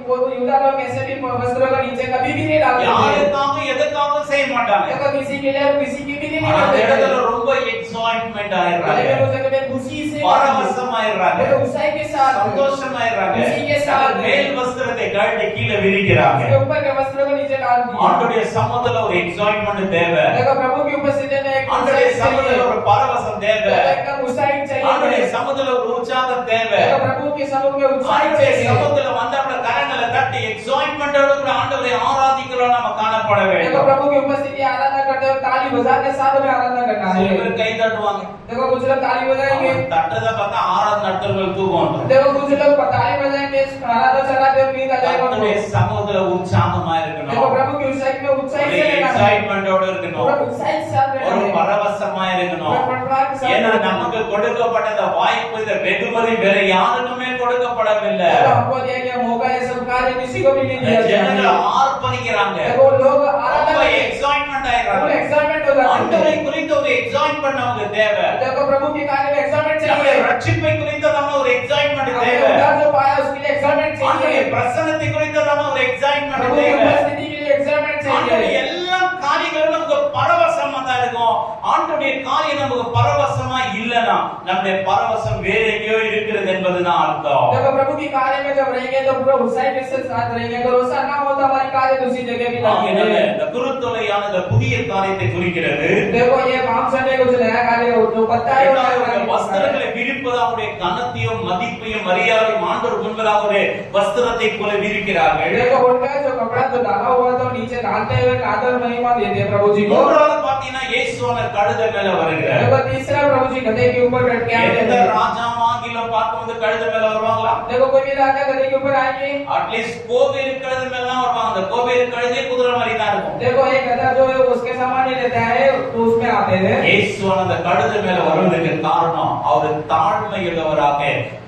वो यूदा लोग ऐसे भी वस्त्रों को नीचे कभी भी नहीं डालते थे। யாருக்காக எதுக்காக செய்ய மாட்டாங்க. देखो किसी के लिए किसी की भी नहीं அந்த करते இடத்துல थे। ரொம்ப எக்ஸாயிட்மென்ட் अरे ஆயிடுறாங்க, वो जगह में खुशी से பரவசமாயிடுறாங்க, देखो उत्साह के साथ சந்தோஷமாயிடுறாங்க. खुशी के साथ மேல் வஸ்திரத்தை கழட்டி கீழே விரிக்கிறாங்க. उसके ऊपर के वस्त्रों को नीचे डाल दिया। ஆண்டவருடைய சமூகத்துல ஒரு எக்ஸாயிட்மென்ட் தேவை. देखो प्रभु की उपस्थिति में एक ஆண்டவருடைய उत्साह சமூகத்துல चाहिए। ஒரு பரவசம் தேவை. देखो एकदम उत्साह ஆண்டவருடைய चाहिए। சமூகத்துல ஒரு உற்சாகம் தேவை. देखो प्रभु के समूह में उत्साह ஆண்டவருடைய चाहिए। சமூகத்துல வந்து அப்படி கரங்களை தட்டி எக்ஸாயிட்மென்ட்டோட கூட ஆண்டவரை ஆராதிக்கிறோம் நம்ம காணப்பட देखो வேண்டும். प्रभु की उपस्थिति आराधना करते हुए ताली बजा के साथ में आराधना करना சில है। பேர் கை தட்டுவாங்க, देखो कुछ लोग ताली बजाएंगे। தட்டதை பார்த்தா ஆராதனை நடத்துறவங்க தூக்கம் வந்துரும். देखो कुछ लोग ताली बजाएंगे आराधना चलाते हुए नींद आ जाएगा ஆண்டவருடைய उनको। சமூகத்துல உற்சாகமா देखो இருக்கணும், प्रभु की उत्साह में उत्साह ஒரு से रहना है। எக்ஸாயிட்மென்ட்டோட पूरा இருக்கணும், उत्साह के साथ रहना ஒரு है। பரவசமா இருக்கணும். पूरा फटफट के साथ ஏன்னா रहना है। நமக்கு கொடுக்கப்பட்ட இந்த வாய்ப்பு, இந்த வெகுமதி வேற யாருக்குமே கொடுக்கப்படவில்லை. देखो हमको दिया गया मौका ये सब कार्य किसी को भी नहीं दिया गया ஜனங்கள் है। ஆர்ப்பரிக்கிறாங்க, देखो लोग ரொம்ப आराधना में எக்ஸாயிட்மென்ட் फुल ஆயிடுறாங்க. एक्साइटमेंट हो जाते ஆண்டவரை हैं। குறித்த ஒரு எக்ஸாயிட்மென்ட் நமக்கு தேவை. देखो प्रभु के कार्य में एक्साइटमेंट நம்முடைய चाहिए। ரட்சிப்பை குறித்ததான ஒரு எக்ஸாயிட்மென்ட் हमने தேவை. उद्धार जो पाया उसके लिए एक्साइटमेंट ஆண்டவருடைய चाहिए। பிரசன்னத்தை குறித்ததான ஒரு எக்ஸாயிட்மென்ட் प्रभु की தேவை. उपस्थिति के लिए एक्साइटमेंट ஆண்டவருடைய चाहिए। எல்லா காரியங்களும் நமக்கு பரவசமா தான் இருக்கும். ஆண்டவருடைய காரியம் நமக்கு பரவசமா இல்லனா நம்முடைய பரவசம் வேற எங்கேயோ இருக்கிறது என்பதுதான் அர்த்தம். देखो प्रभु की कार्य में जब रहेंगे तो पूरा उत्साह के साथ रहेंगे। अगर वैसा ना हो तो हमारी कार्य दूसरी जगह भी ஆகையால लगेंगे। இந்த குருத்தொலையான இந்த புதிய காரியத்தை குறிக்கிறது. देखो ये पाम संडे कुछ नया कार्य जो पता है वो नया இரண்டாவது, कार्य है। வஸ்திரங்களை விரிப்பது அவருடைய கனத்தையும் மதிப்பையும் மரியாதையும் ஆண்டவர் முன்பதாக ஒரு வஸ்திரத்தை போல விரிக்கிறார்கள். देखो उनका जो कपड़ा जो डाला हुआ तो नीचे डालते हुए आदर महिमा देते हैं प्रभु जी को। மூன்றாவது பாத்தீங்கன்னா இயேசுவான கழுதை மேல வருகிறார். देखो तीसरा प्रभु जी गधे के ऊपर बैठ के आते எந்த हैं। ராஜாவாகிலும் பார்க்கும்போது கழுதை மேல வருவாங்களா? देखो कोई भी राजा गधे के ऊपर आएंगे। அட்லீஸ்ட் கோவேறு கழுதை மேல தான் வருவாங்க. அந்த கோவேறு கழுதை குதிரை மாதிரி தான் இருக்கும். देखो एक गधा जो है उसके समान ही रहता है तो उसमें आते हैं। இயேசுவான அந்த கழுதை மேல வருவதற்கு காரணம் அவர் தாழ்மையுள்ளவராக,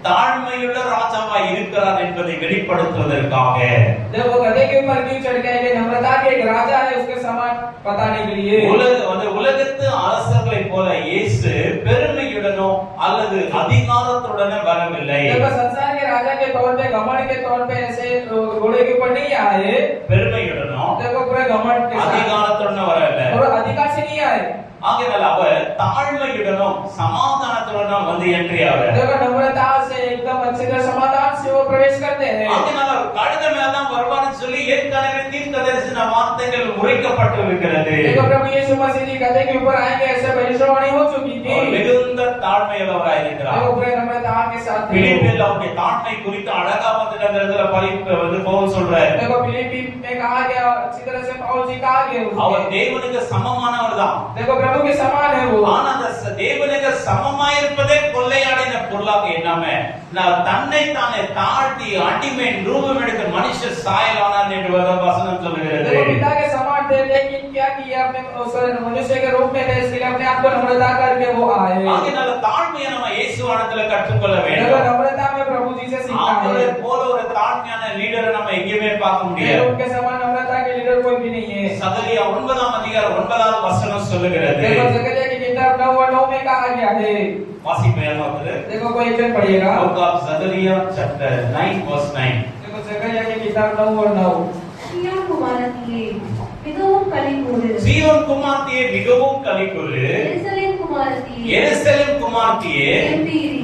தாழ்மையுள்ள ராஜாவா இருக்கிறார் என்பதை வெளிப்படுத்துவதற்காக. देखो गधे के ऊपर क्यों चढ़ के आएंगे? नम्रता के एक राजा है उसके समान बताने के लिए। உலகத்து அரசர்களை போல இயேசு பெருமையுடனோ அல்லது அதிகாரத்துடனே வரவில்லை. देखो संसार के राजा के तौर पे घमंड के तौर पे ऐसे घोड़े के ऊपर नहीं आए। பெருமையுடனோ देखो पूरे घमंड के साथ அதிகாரத்துடனே வரவில்லை. और अधिकार से नहीं आए। ஆகையால் அவர் தாழ்மையுடனும் சமாதானத்துடனும் வந்து என்றியவர். देखो नम्रता से एकदम अच्छे से समाधान से वो प्रवेश करते हैं। ஆகையால் அவர் கழுதை மேல தான் வருவார்னு சொல்லி ஏற்கனவே தீர்க்கதரிசன வார்த்தைகள் உரைக்கப்பட்டு இருக்கிறது. देखो प्रभु यीशु मसीह जी गधे के ऊपर आएंगे ऐसे भविष्यवाणी हो चुकी थी। அவர் மிகுந்த தாழ்மையுள்ளவராய் இருக்கிறார். देखो पूरे नम्रता के साथ थे। பிலிப்பில் அவருடைய தாழ்மை குறித்து அழகா வந்து அந்த இடத்துல வந்து பவுல் சொல்றாரு. देखो फिलिप्पी में कहा गया अच्छी तरह से पौल जी कहा गया அவர் தேவனுக்கு சமமானவர் தான். देखो प्रभु के समान है वो। ஆனா அந்த தேவனுக்கு சமமாயிருப்பதே கொள்ளையாடின பொருளாக எண்ணாம நான் தன்னை தானே தாழ்த்தி அடிமை ரூபம் எடுத்த மனுஷ சாயலானான் என்று வசனம் சொல்லுகிறது. देखो पिता के समान थे लेकिन क्या किया अपने मनुष्य के रूप में थे इसलिए अपने आप को नम्रता करके वो आए। ஆகையால தாழ்மையை நம்ம இயேசுவானத்துல கற்றுக்கொள்ள देखो வேண்டும். नम्रता में प्रभु जी से सीखना அவரை है। போல ஒரு தாழ்மையான லீடரை நம்ம எங்கேயுமே பார்க்க முடியாது. उनके समान नम्रता के लीडर कोई भी नहीं है। சகரியா 9ஆம் அதிகாரம் 9வது வசனம் சொல்லுகிறது. देखो जकरिया की किताब 9:9 में कहा गया है। வாசிப்பேன் வந்து देखो कोई एक जन पढ़िएगा। Book of Zechariah chapter 9 verse 9. देखो जकरिया की किताब 9:9 சீயோன் குமாரத்தியே மிகவும் களிகூரு. சீயோன் குமாரத்தியே மிகவும் களிகூரு. எருசலேம் குமாரத்தியே எருசலேம் குமாரத்தியே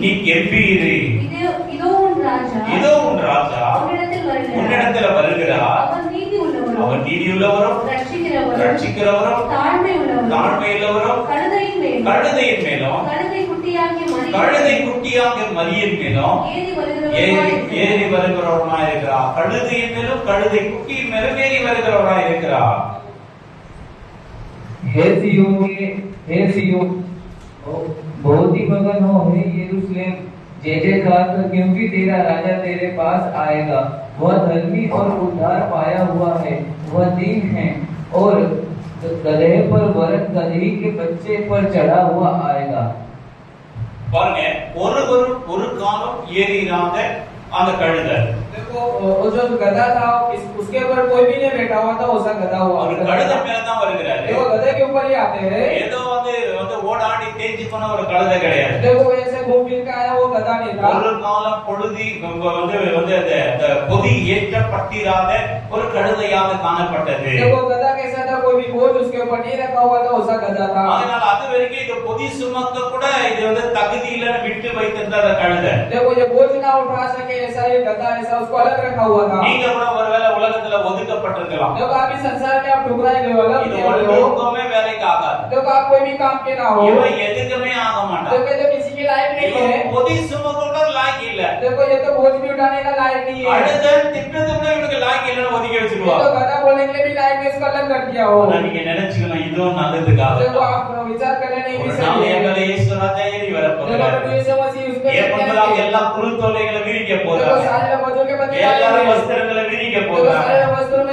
நீ கெம்பீரு. இதோ உன் ராஜா உன்னிடத்தில் வருகிறார். அவர் நீதி உள்ளவரும் ரட்சிக்கிறவரும் தாழ்மையுள்ளவரும் கழுதையின் மேலும் கழுதை குட்டியாகிய மரியின் மேலும் ஏறி வருகிறவருமாய் இருக்கிறார். கழுதையின் மேலும் கழுதை குட்டியின் மேலும் ஏறி வருகிறவருமாய் இருக்கிறார். हे सिय्योन बहुत ही मगन हो हे यरूशलेम, जय जयकार कर, क्योंकि तेरा राजा तेरे पास आएगा। वह धर्मी और उद्धार पाया हुआ है, वह दीन है और गधे पर वरन गदही के बच्चे पर चढ़ा हुआ आएगा। பாருங்க, ஒரு காலம் ஏறினாங்க அந்த கழுதை. देखो वो जो गधा था उसके ऊपर कोई भी नहीं बैठा हुआ था, उसका गधा हुआ ஒரு கழுதை மேல தான் வருகிறாரு. देखो गधे के ऊपर ही आते हैं। ஏதோ வந்து ஓடாடி தேஞ்சி போன ஒரு கழுதை கிடையாது. देखो ऐसे घूम फिर के आया वो गधा नहीं था। ஒரு காலம் பொழுதி வந்து அந்த பொதி ஏற்றப்பட்டிராத ஒரு கழுதையாக காணப்பட்டது. देखो गधा कैसा था, कोई भी बोझ उसके ऊपर नहीं रखा हुआ था, उसका गधा था। அதனால அது வரைக்கும் இந்த பொதி சுமக்க கூட இது வந்து தகுதியில விட்டு வைத்திருந்த அந்த கழுதை. देखो ये बोझ ना उठा सके ऐसा ये गधा ऐसा उसको अलग रखा हुआ था। நீங்க கூட ஒருவேளை உலகத்துல ஒதுக்கப்பட்டிருக்கலாம். देखो आप इस संसार में आप ठुकराए गए हो, अलग இது किए हो। ஒருத்தமே வேலைக்கு ஆகாது. देखो आप कोई भी काम के ना हो, இவன் எதுக்குமே ஆக மாட்டான். देखो ये तो किसी के लायक नहीं है। பொதி சுமக்க கூட லாய்க்கு இல்ல. देखो ये तो बोझ भी उठाने का लायक नहीं है। அடுத்த திட்டத்தை கூட இவனுக்கு லாய்க்கு இல்லன்னு ஒதுக்கி ये வச்சிருவாங்க. तो गधा बोलने के लिए भी लायक है, इसको अलग कर दिया हो। ஆனா நீங்க நினைச்சுக்கணும் இதுவும் நல்லதுக்காக. देखो आप विचार करने नहीं भी நாம सही है। எங்களை இயேசு ராஜா ஏறி देखो வரப்போகிறார். प्रभु यीशु मसीह उसमें ஏற்பட்டதால் எல்லா குருத்தோலைகளை விரிக்க देखो போகிறார். सारे वस्त्रों के बदले எல்லாரும் வஸ்திரங்களை விரிக்க போகிறார்.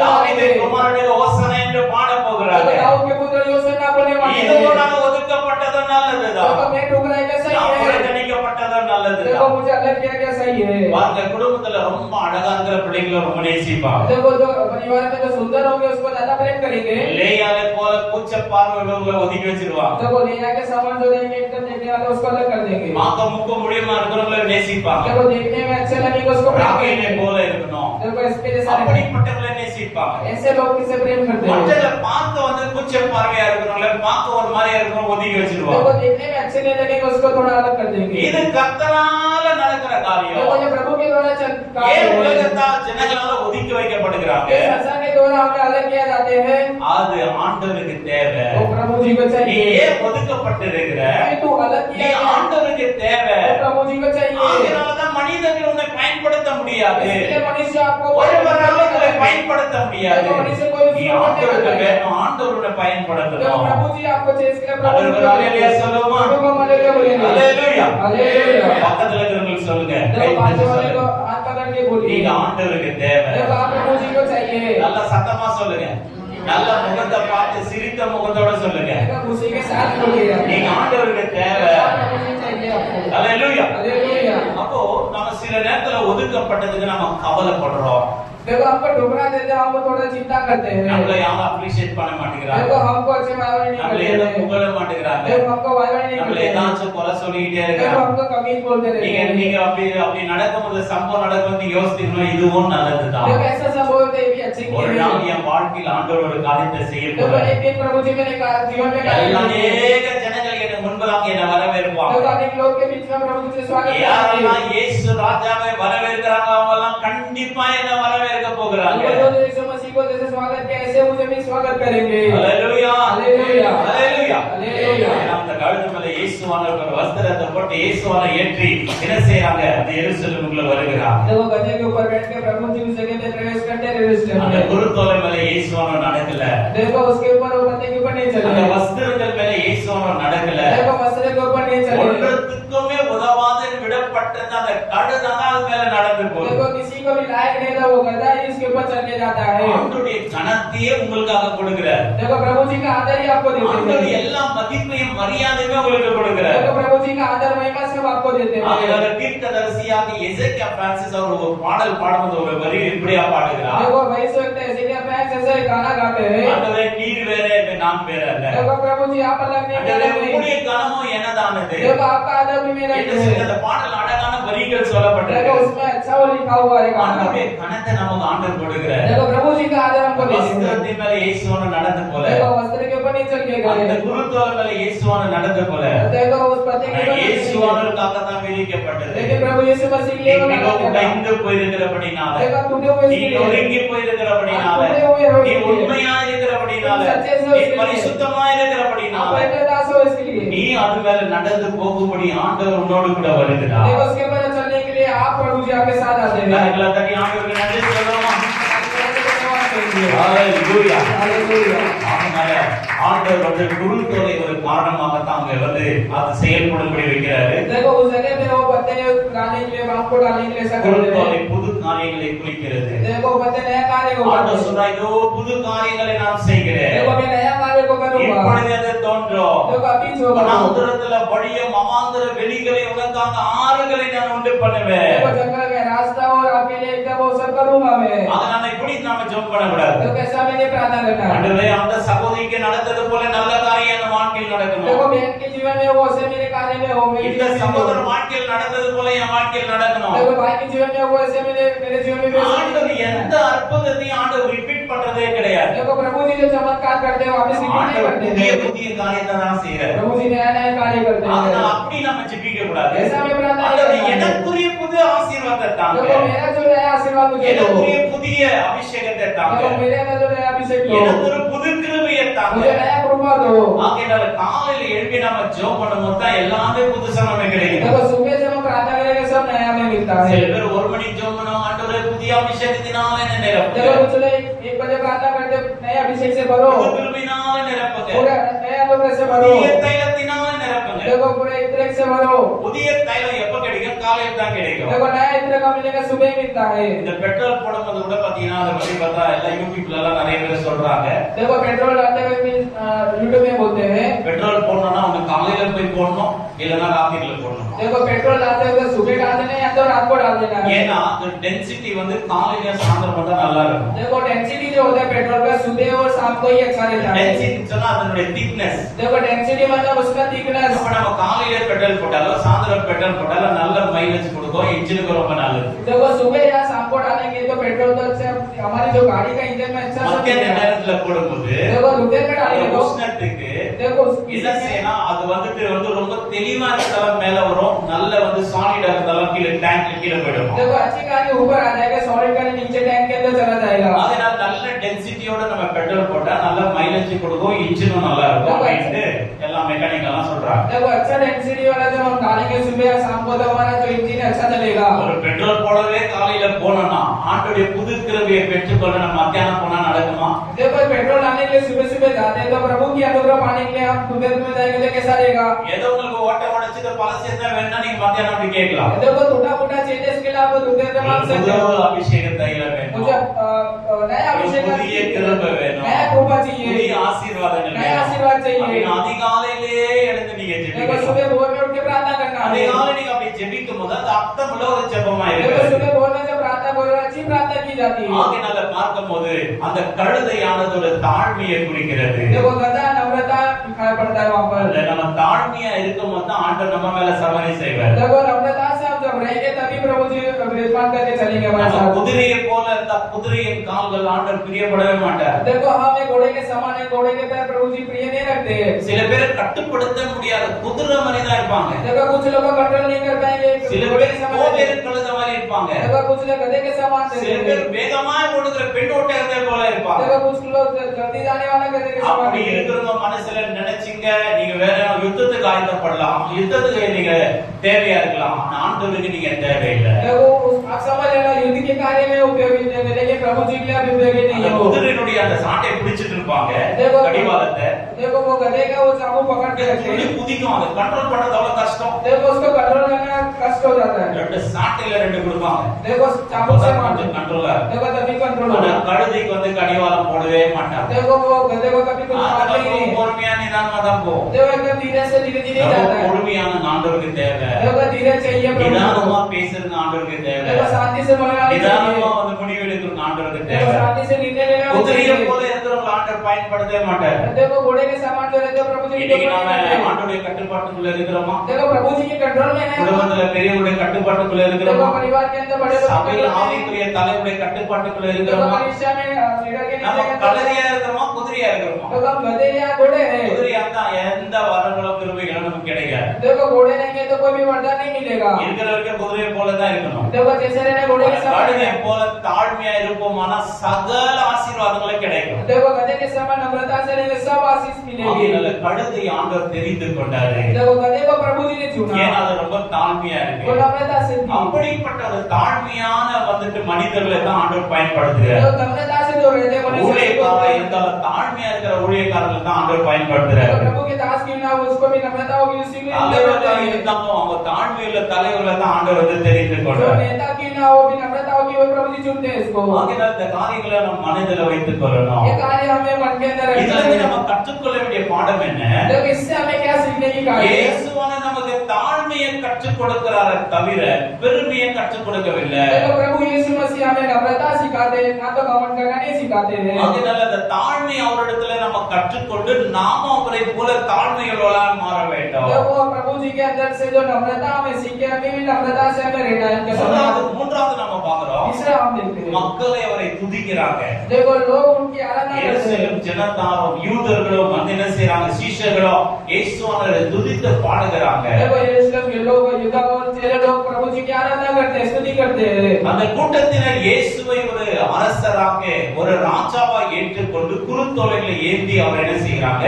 தாவீதின் குமாரனுடைய ஓசனை என்று பாட போகிறார். दाऊद के पुत्र யோசேப்பு बोलने वाले हैं। இதுவும் நான் ஒதுக்கப்பட்டது நல்லதுதான். देखो मैं ठुकराए क्या सही நான் है। புறக்கணிக்கப்பட்டது देखो நல்லதுதான். मुझे अलग किया क्या सही है। பாருங்க, குடும்பத்துல ரொம்ப அழகா இருக்கிற பிள்ளைகளை ரொம்ப நேசிப்பாங்க. देखो जो परिवार में जो सुंदर होंगे उसको ज्यादा प्रेम करेंगे। லேயாளை போல கூச்ச பார்வையுள்ளவங்களை ஒதுக்கி வச்சிருவாங்க. देखो लेना के सामान जो रहेंगे एकदम देखने वाले उसको अलग कर देंगे। மாக்க முக்க முடியுமா இருக்கிறவங்களை நேசிப்பாங்க. देखो देखने में अच्छे लगेंगे उसको प्रेम ராகேலை करेंगे। போல இருக்கணும். देखो इसके जैसा அப்படிப்பட்டவங்களை நேசிப்பாங்க. ऐसे लोग किसे प्रेम करते हैं। மற்றத பார்க்க வந்து கூச்ச பார்வையா இருக்கிறவங்களை பார்க்க ஒரு மாதிரியா இருக்கிறவங்க ஒதுக்கி வச்சிருவாங்க. देखो देखने में अच्छे नहीं लगेंगे उसको थोड़ा अलग कर देंगे। இது கர்த்தரால நடக்கிற காரியம். देखो ये प्रभु के द्वारा चलता ஏன் है। உலகத்தால் ஜனங்களால ஒதுக்கி வைக்கப்படுகிறாங்க? ये संसार के द्वारा हमें अलग किया जाते हैं। அது ஆண்டவருக்கு தேவை. वो प्रभु जी को நீ चाहिए। ஏன் ஒதுக்கப்பட்டிருக்கிற? ये तू अलग நீ किया है। ஆண்டவருக்கு தேவை. वो प्रभु जी को चाहिए। அதனாலதான் மனிதர்கள் உன்னை பயன்படுத்த முடியாது. इसलिए मनुष्य आपको ஒருவரால உன்னை பயன்படுத்த முடியாது. देखो मनुष्य को நீ ஆண்டவருக்கு வேணும், ஆண்டவருடைய பயன்படுத்தணும். देखो प्रभु जी आपको चाहिए, इसके लिए प्रभु जी ஒரு ஹalleluya சொல்லுமா? प्रभु को हालेलुया बोलेंगे। ஹalleluya. हालेलुया। பக்கத்துல இருக்கிறவங்களுக்கு சொல்லுங்க. देखो बाजू वाले को हाथ पकड़ के बोलिए। நீங்க ஆண்டவருக்கு தேவை. देखो आप प्रभु जी को चाहिए। நல்ல சத்தமா சொல்லுங்க. நல்ல முகத்தை பார்த்து சிரித்த முகத்தோட சொல்லுங்க. देखो खुशी के साथ बोलिए। நீங்க ஆண்டவருக்கு தேவை. प्रभु जी चाहिए आपको। ஹalleluya. हालेलुया। அப்போ நம்ம சில நேரத்துல ஒதுக்கப்பட்டதுக்கு நம்ம கவலைப்படுறோம். देखो हमको ठुकरा देते हैं, हमको थोड़ा चिंता करते हैं। நம்மள யாரும் அப்ரிஷியேட் பண்ண மாட்டேங்கிறாங்க. देखो हमको अच्छे वाहवाही नहीं நம்மள करते ஏதோ हैं। புகழ மாட்டேங்கிறாங்க. देखो हमको वाहवाही नहीं நம்மள करते हैं। ஏதாச்சும் குறை சொல்லிட்டே देखो இருக்காங்க. हमको कमी बोलते रहते நீங்க हैं। நீங்க அப்படி நடக்கும்போது சம்பவம் நடக்கும்போது யோசிக்கணும், இதுவும் நல்லதுதான். देखो ऐसा सब बोलते हैं भी अच्छे ஒரு किए நாள் हैं। என் வாழ்க்கையில் ஆண்டவர் ஒரு காரியத்தை செய்ய देखो போறார். एक दिन प्रभु जी मेरे जीवन में कार्य करेंगे। அநேக ஜனங்கள் எனக்கு முன்பதாக என்னை வரவேற்பாங்க. देखो अनेक लोग के बीच में प्रभु जी से स्वागत யாரெல்லாம் करेंगे। இயேசு ராஜாவை வரவேற்கிறாங்க அவங்க எல்லாம் கண்டிப்பா என்ன வரவேற்க போகிறாங்க. जो यीशु मसीह को जैसे स्वागत किया ऐसे मुझे भी स्वागत करेंगे। ஹalleluya. हालेलुया। ஹalleluya. हालेलुया। அந்த கழுத்து மேல இயேசுவானவர் ஒரு வஸ்திரத்தை போட்டு இயேசுவானை ஏற்றி என்ன செய்றாங்க? அந்த எருசலேமுக்குள்ள வருகிறார். देखो गधे के ऊपर बैठ के प्रभु जी उस जगह पे प्रवेश करते हैं। அந்த குருத்தோலை மேல இயேசுவானவர் நடக்கல. देखो उसके ऊपर वो गधे के ऊपर नहीं அந்த चले। வஸ்திரங்கள் மேல இயேசுவானவர் நடக்கல. देखो वस्त्र के ऊपर नहीं चले। ஒன்றுத்துக்குமே உதவாத விடப்பட்டது அந்த கழுதை தான் மேல நடந்து போகுது. देखो किसी को भी लायक नहीं था वो गधा ही इसके ऊपर चल के जाता है। ஆண்டவருடைய கனத்தையே உங்களுக்காக கொடுக்கிறார். देखो प्रभु जी का आदर ही आपको देते ஆண்டவர் हैं। எல்லா மதிப்பையும் மரியாதையும் உங்களுக்கு கொடுக்கிறார். देखो प्रभु जी का आदर महिमा सब आपको देते हैं। அதனால தீர்க்கதரிசியாக எசேக்கியா பிரான்சிஸ் அவர் ஒரு பாடல் பாடும்போது ஒரு வரி இப்படியா பாடுகிறார். देखो वही सोचते हैं ऐसे क्या फैंस ऐसे गाना गाते हैं। ஆண்டவரே நீர் வேறே நான் வேற அல்ல. देखो प्रभु जी आप अलग नहीं ஆண்டவரே अलग नहीं। உம்முடைய கனமும் என்னதானது. देखो आपका आदर भी मेरा என்று ही சொல்லி है। அந்த பாடல் அழகான வரிகள் देखो சொல்லப்பட்டிருக்கு. उसमें अच्छा वो लिखा हुआ है गाना। ஆண்டவருடைய கனத்தை நமக்கு ஆண்டவர் கொடுக்கிறார். देखो प्रभु जी का आदर வஸ்திரத்தின் மேல இயேசுவான நடந்த போல देखो वस्त्र के ऊपर नहीं चल के அந்த गए குருத்தோல மேல இயேசுவான நடந்த போல देखो उस पति के ऊपर இயேசுவானருக்காக தான் விதிக்கப்பட்டது. लेकिन प्रभु यीशु मसीह के நீ लिए மிகவும் உடைந்து போயிருக்கிறபடினால, देखो टूटे हुए நீ इसके लिए நொறுங்கி போயிருக்கிறபடினால, நீ உண்மையா இருக்கிறபடினால, நீ பரிசுத்தமா இருக்கிறபடினால, आप पहले दास हो इसके लिए நீ அது மேல நடந்து போகும்படி ஆண்டவர் உன்னோடு கூட வருகிறார். देखो उसके ऊपर चलने के लिए आप प्रभु जी आपके साथ आते हैं கரங்களை தட்டி ஆண்டவருக்கு நன்றி சொல்லுவோமா? हालेलुया ஹalleluya. ஆமென். ஆண்டவர் வந்து குருத்தோலை ஒரு காரணமாக தாங்க வந்து அது செயல்படும்படி வைக்கிறாரு. देखो उस जगह पे वो पत्ते डालने के लिए बांस को डालने के लिए ऐसा कर रहे குருத்தோலை हैं புது காரியங்களை குறிக்கிறது. देखो पत्ते नया कार्य को ஆண்டவர் சொல்றார், இதோ புது காரியங்களை நான் செய்கிறேன். देखो मैं नया कार्य को करूंगा இப்பொழுது அது தோன்றும். देखो अभी जो करूंगा வனாந்தரத்துல வழிய மகாந்தர வெளிகளை உனக்காக ஆறுகளை நான் உண்டு பண்ணுவேன். देखो जंगल में रास्ता और आपके लिए एकदम अवसर करूंगा मैं அதனால இப்படி நாம ஜெபம் பண்ணக்கூடாது. तो कैसा मैंने प्रार्थना करना है ஆண்டவரே, அந்த சகோதரிக்கு நடந்தது போல நல்ல காரியம் என் வாழ்க்கையில் देखो நடக்கணும். बहन के जीवन में वो ऐसे मेरे कार्य में हो मेरे இந்த जीवन में சகோதர हो। வாழ்க்கையில் நடந்தது போல என் வாழ்க்கையில் நடக்கணும். देखो भाई के जीवन में वो ऐसे मेरे जीवन में भी हो। ஆண்டவர் எந்த அற்புதத்தையும் ஆண்டவர் ரிப்பீட் பண்றதே கிடையாது. देखो प्रभु जी जो चमत्कार करते हैं वापस रिपीट नहीं ஆண்டவர் करते புதிய हैं புதிய காரியத்தை தான் செய்யறாரு. प्रभु जी नया नया कार्य करते அதனால हैं அப்படி நம்ம ஜெபிக்க கூடாது. ऐसा में प्रार्थना ஆண்டவர் नहीं करना है। எனக்குரிய புது ஆசீர்வாதத்தை தாங்க. देखो मेरा जो नया आशीर्वाद मुझे दो எனக்குரிய புதிய அபிஷேகத்தை தாங்க. देखो मेरे अंदर जो नया अभिषेक दो எனக்கு ஒரு புது கிருபையை தாங்க. मुझे नया कृपा दो ஆகையால காலையில எழுப்பி நம்ம ஜெபம் பண்ணும்போது தான் எல்லாமே புதுசா நமக்கு கிடைக்கும். देखो सुबह जब हम प्रार्थना करेंगे सब नया हमें मिलता है சில பேர் ஒரு மணிக்கு ஜெபம் பண்ணுவாங்க, ஆண்டவரே புதிய அபிஷேகத்தினால என்ன நிரப்புங்க, देखो कुछ लोग 1 बजे प्रार्थना करते नए अभिषेक से भरो புது கிருபையினால நிரப்புங்க, पूरा नया अनुग्रह से भरो புதிய தைலத்தினால நிரப்புங்க. देखो पूरे इत्र से भरो புதிய தைலம் எப்ப கிடைக்கும்? காலையில தான் கிடைக்கும். देखो नया इत्र का मिलेगा सुबह ही मिलता है இந்த பெட்ரோல் போடும்போது கூட பாத்தீங்கன்னா அதை பத்தி பார்த்தா எல்லாம் யூடியூப்ல எல்லாம் நிறைய பேர் சொல்றாங்க, देखो पेट्रोल डालते हुए भी यूट्यूब में बोलते हैं பெட்ரோல் போடணும்னா அவங்க காலையில போய் போடணும், இல்லைன்னா ராத்திரில போடணும். देखो पेट्रोल डालते हुए सुबह डाल देना या तो रात को डाल देना है ஏன்னா அந்த டென்சிட்டி வந்து காலையில சாயந்தரம் மட்டும் நல்லா இருக்கும். देखो डेंसिटी जो होता है पेट्रोल का सुबह और शाम को ही अच्छा रहता है டென்சிட்டி சொன்னா அதனுடைய திக்னஸ். देखो डेंसिटी मतलब उसका थिकनेस அப்ப நம்ம காலையில பெட்ரோல் போட்டாலும் சாயந்தரம் பெட்ரோல் போட்டாலும் நல்ல மைலேஜ் கொடுக்கும், இன்ஜினுக்கு ரொம்ப நல்லது. देखो सुबह या शाम को डालेंगे तो पेट्रोल तो अच्छा हमारी जो गाड़ी का इंजन में अच्छा மத்திய चलेगा நேரத்துல போடும்போது देखो दोपहर में डालेंगे तो உஷ்ணத்துக்கு देखो என்ன செய்யணும், அது வந்துட்டு வந்து ரொம்ப தெளிவா இருந்தாலும் மேல வரும், நல்ல வந்து சாலிடா இருந்தாலும் கீழே டேங்க்ல கீழே போயிடும். देखो अच्छी गाड़ी ऊपर आ जाएगा सॉलिड गाड़ी नीचे टैंक के अंदर चला जाएगा அதனால நல்ல டென்சிட்டியோட நம்ம பெட்ரோல் போட்டா நல்ல மைலேஜ் கொடுக்கும், இன்ஜினும் நல்லா இருக்கும் அப்படின்ட்டு எல்லா மெக்கானிக் எல்லாம் சொல்றாங்க. देखो अच्छा डेंसिटी वाला जब हम डालेंगे सुबह या शाम को तो हमारा जो इंजन अच्छा चलेगा ஒரு பெட்ரோல் போடவே காலையில போனோம்னா ஆண்டோடைய புது கிருபையை பெற்றுக்கொள்ள நம்ம மத்தியானம் போனா நடக்குமா? देखो पेट्रोल डालने के लिए सुबह सुबह जाते हैं तो प्रभु की अनुग्रह पाने के लिए हम दोपहर में जाएंगे तो कैसा रहेगा ஏதோ உங்களுக்கு ஓட்ட உடைச்சது பழசு இருந்தா வேணா நீங்க மத்தியானம் அப்படி கேட்கலாம். देखो टूटा फूटा चेंजेस के लिए आप दोपहर में मांग सकते புது हो அபிஷேக தைலம் मुझे வேணும், नया अभिषेक புதிய கிருபை வேணும், नया कृपा புதிய चाहिए ஆசீர்வாதங்கள் नया வேணும். आशीर्वाद चाहिए அப்படின்னு அதிகாலையிலே எழுந்து நீங்க देखो ஜெபிக்கணும். सुबह भोर में उठ के प्रार्थना करना है அதிகாலை நீங்க அப்படி ஜெபிக்கும் போது அது அர்த்தமுள்ள ஒரு ஜெபமா देखो இருக்கு. सुबह भोर में जब प्रार्थना करो अच्छी प्रार्थना की जाती है ஆகையால பார்க்கும்போது அந்த கழுதையானது ஒரு தாழ்மையை குறிக்கிறது. देखो गधा नम्रता दिखाई पड़ता है वहां पर அதுல நம்ம தாழ்மையா இருக்கும்போது தான் ஆண்டவர் நம்ம மேல சவாரி செய்வார். देखो नम्रता से हम जब रहेंगे तभी प्रभु जी विराजमान करके चलेंगे हमारे நம்ம साथ குதிரையை போல இந்த குதிரையின் கால்கள் ஆண்டவர் பிரியப்படவே மாட்டார். देखो हम एक घोड़े के समान है घोड़े के पैर प्रभु जी प्रिय नहीं रखते சில பேர் கட்டுப்படுத்த முடியாத குதிரை மாதிரி தான் இருப்பாங்க, देखो कुछ लोग कंट्रोल नहीं कर पाएंगे சில घोड़े பேர் के समान கோவேறு கழுதை மாதிரி இருப்பாங்க, देखो कुछ लोग गधे के समान சில रहते பேர் हैं வேகமா ஓடுகிற பெண் ஓட்டத்தை போல இருப்பாங்க. देखो कुछ लोग जल्दी जाने वाले गधे के समान அப்படி रहते हैं இருக்கிறவங்க மனசுல நினைச்சீங்க நீங்க வேற யுத்தத்துக்கு ஆயத்தப்படலாம், யுத்தத்துக்கு நீங்க தேவையா இருக்கலாம், ஆனா ஆண்டவருக்கு நீங்க தேவையில்லை. देखो आप समझ लेना युद्ध के कार्य में उपयोगी नहीं लेकिन प्रभु जी के लिए भी उपयोगी नहीं அந்த है वो குதிரையினுடைய அந்த சாட்டை பிடிச்சிட்டு இருப்பாங்க, देखो கடிவாளத்தை देखो वो गधे का वो चाकू पकड़ के रखते துள்ளி हैं குதிக்கும், அதை கண்ட்ரோல் பண்றது அவ்வளவு கஷ்டம். देखो उसको कंट्रोल करना कष्ट हो जाता है ரெண்டு சாட்டையில ரெண்டு கொடுப்பாங்க, देखो चाकू से मारते கொஞ்சம் கண்ட்ரோலா இருக்கும். देखो तभी कंट्रोल ஆனா होगा கழுதைக்கு வந்து கடிவாளம் போடவே மாட்டாங்க, देखो वो गधे को कभी कुछ मारते ही नहीं பொறுமையா நிதானமா தான் போகும். देखो एकदम धीरे से धीरे धीरे ரொம்ப जाता है பொறுமையான ஆண்டவருக்கு தேவை, देखो धीरे चाहिए प्रभु நிதானமா பேசுறது ஆண்டவருக்கு தேவை, देखो शांति से बोलना चाहिए நிதானமா வந்து முடிவெடுக்கிறது ஆண்டவருக்கு देखो தேவை. शांति से निर्णय लेना குதிரையை चाहिए போல இருக்கிறவங்க ஆண்டவர் ஆண்டவர் பயன்படுத்தவே மாட்டார். देखो घोड़े के सामान जो रहते हैं प्रभु जी இன்னைக்கு நாம ஆண்டவருடைய கட்டுப்பாட்டுக்குள்ள இருக்கிறோமா? देखो प्रभु जी के कंट्रोल में है। குடும்பத்துல பெரியவருடைய கட்டுப்பாட்டுக்குள்ள देखो இருக்கிறோமா? परिवार के अंदर बड़े लोग சபையில ஆவிக்குரிய தலைவருடைய கட்டுப்பாட்டுக்குள்ள देखो இருக்கிறோமா? कलीसिया में लीडर के நம்ம கழுதையா இருக்கிறோமா குதிரையா இருக்கிறோமா? तो हम गधे या घोड़े हैं। குதிரையா இருந்தா எந்த வரங்களும் கிருபைகளும் நமக்கு கிடைக்காது. देखो घोड़े रहेंगे तो कोई भी वरदान नहीं मिलेगा। இருக்கிற வரைக்கும் குதிரையை போல தான் இருக்கணும். देखो जैसे रहने घोड़े के समान கழுதையை போல தாழ்மையா இருப்போமானா சகல ஆசீர்வாதங்களும் கிடைக்கும். देखो गधे के समान नम्रता से रहेंगे सब आशीष मिलेगी। அதனால கழுதை ஆண்டவர் தெரிந்து கொண்டாரு. देखो गधे को प्रभु जी ने चुना। ஏன்னா அது ரொம்ப தாழ்மையா இருக்கு. वो नम्रता से थी। அப்படிப்பட்ட ஒரு தாழ்மையான மனிதர்களை தான் ஆண்டவர் பயன்படுத்துகிறார். देखो नम्रता से जो रहते हैं मनुष्य ஊழியக்காரர் இருந்தாலும் தாழ்மையா இருக்கிற ஊழியக்காரர்கள் தான் ஆண்டவர் பயன்படுத்துறாரு. प्रभु के दास क्यों ना हो उसको भी नम्रता होगी उसी में தலைவர்களா இருந்தாலும் அவங்க தாழ்மையுள்ள தலைவர்களை தான் ஆண்டவர் வந்து தெரிந்து जो கொண்டார். नेता क्यों ना हो भी नम्रता होगी वो प्रभु जी चुनते हैं इसको। ஆகையால் இந்த காரியங்களை நம்ம மனதில் வைத்துக் கொள்ளணும். ये कार्य हमें मन के अंदर இதுல रखना இருந்து है। நம்ம கற்றுக்கொள்ள வேண்டிய பாடம் என்ன? देखो इससे हमें क्या सीखने की कार्य है? இயேசுவான நமக்கு தாழ்மையை கற்றுக் கொடுக்கிறாரே தவிர பெருமையை கற்றுக் கொடுக்கவில்லை. देखो प्रभु यीशु मसीह हमें नम्रता सिखाते हैं ना तो घमंड करना नहीं सिखाते हैं। ஆகையால் அந்த தாழ்மை அவரிடத்துல நம்ம கற்றுக்கொண்டு நாம அவரை போல தாழ்மையுள்ளவர்களாக மாற வேண்டும். देखो प्रभु जी के अंदर से जो नम्रता हमें सीखे हमें भी नम्रता से हमें रहना है। மூன்றாவது நம்ம பார்க்கிறோம் तीसरा हम देखते हैं மக்களை அவரை துதிக்கிறாங்க. देखो लोग उनकी आराधना करते हैं। எருசலேம் ஜனத்தாரும் யூதர்களும் வந்து என்ன செய்றாங்க? சீஷர்களும் இயேசுவை துதித்து பாடுகிறாங்க. देखो यरूशलेम के लोग युद्धा और चेले लोग प्रभु जी की आराधना करते हैं स्तुति करते हैं। அந்த கூட்டத்தினர் இயேசுவை ஒரு அரசராக ஒரு ராஜாவா ஏற்றுக்கொண்டு குருத்தோலைகளை ஏந்தி அவர் என்ன செய்கிறாங்க?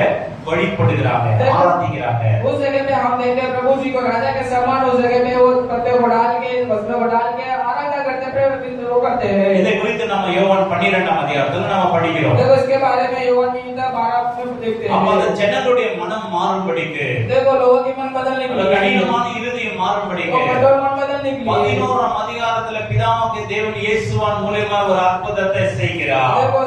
வழிபடுகிறாங்க, ஆராதிக்கிறாங்க. उस जगह पे हम देखते हैं प्रभु जी को राजा के समान उस जगह पे वो पत्ते को डाल के वस्त्र को डाल के आराधना करते हैं वो करते हैं। இதை குறித்து நம்ம யோவான் 12ஆம் அதிகாரத்துல நாம படிக்கிறோம். देखो इसके बारे में யோவான் 12 में देखते அப்ப அந்த हैं। ஜனங்களுடைய மனம் மாறும்படிக்கு देखो लोगों की मन बदलने के அந்த लिए கடினமான இருதயம் மாறும்படிக்கு वो कठोर मन बदलने के लिए 11ஆம் அதிகாரத்துல பிதாவாகிய தேவன் இயேசுவின் மூலமா ஒரு அற்புதத்தை செய்கிறார். देखो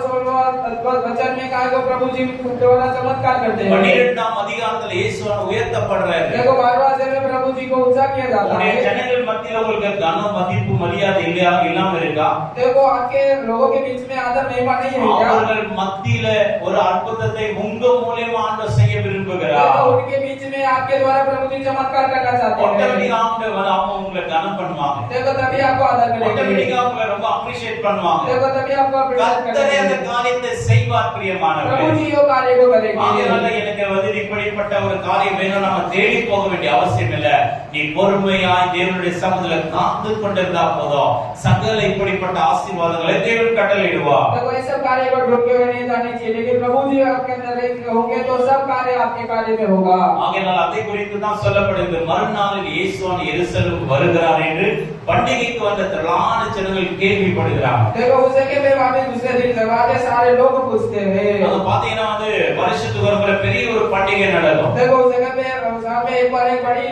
वचन में कहा कि प्रभु जी द्वारा चमत्कार करते हैं। 12ஆம் அதிகாரத்துல இயேசுவின் உயர்த்தப்படுறாரு. देखो 12वां अध्याय में प्रभु जी को ऊंचा किया जाता உடைய है। ஜனங்கள் மத்தியில உங்களுக்கு கன மதிப்பு மரியாதை இல்லாம இருக்கா? देखो आपके लोगों के बीच में आदर महिमा नहीं है क्या? அவர்கள் மத்தியில ஒரு அற்புதத்தை உங்க மூலமா ஆண்டவர் செய்ய விரும்புகிறார். देखो उनके बीच में आपके द्वारा प्रभु जी चमत्कार करना चाहते ஆட்டோமேட்டிக்கா हैं। அவங்க உங்களை கனம் பண்ணுவாங்க. देखो तभी आपको आदर करेंगे। ஆட்டோமேட்டிக்கா உங்களை ரொம்ப அப்ரிஷியேட் பண்ணுவாங்க. देखो तभी आपको अप्रिशिएट கர்த்தரே அந்த करेंगे। காரியத்தை செய்வார் பிரியமானவர்களே. प्रभु जी वो कार्य को करेंगे। அதனால எனக்கு வந்து இப்படிப்பட்ட ஒரு காரியம் வேணும், நம்ம தேடி போக வேண்டிய அவசியம் இல்ல. நீ பொறுமையாய் தேவனுடைய சமூகத்துல காத்து கொண்டிருந்தா போதும், சகல இப்படிப்பட்ட ஆசீர்வாதங்களை தேவன் கட்டளையிடுவார். देखो ये सब कार्य को ढूंढ के नहीं जाने चाहिए, लेकिन प्रभु जी आपके अंदर होंगे तो सब कार्य आपके कार्य में होगा। ஆகையால் அதை குறித்து தான் சொல்லப்படுகிறது. மறுநாளில் இயேசுவான் எருசலேமுக்கு வருகிறார் என்று பண்டிகைக்கு வந்த திரளான ஜனங்கள் கேள்விப்படுகிறாங்க. देखो उस जगह पे वापस दूसरे दिन जब आते सारे लोग पूछते हैं। அங்க பாத்தீங்கன்னா வந்து வருஷத்துக்கு ஒரு முறை பெரிய ஒரு பண்டிகை நடக்கும். देखो उस जगह पे सामने एक बार एक बड़ी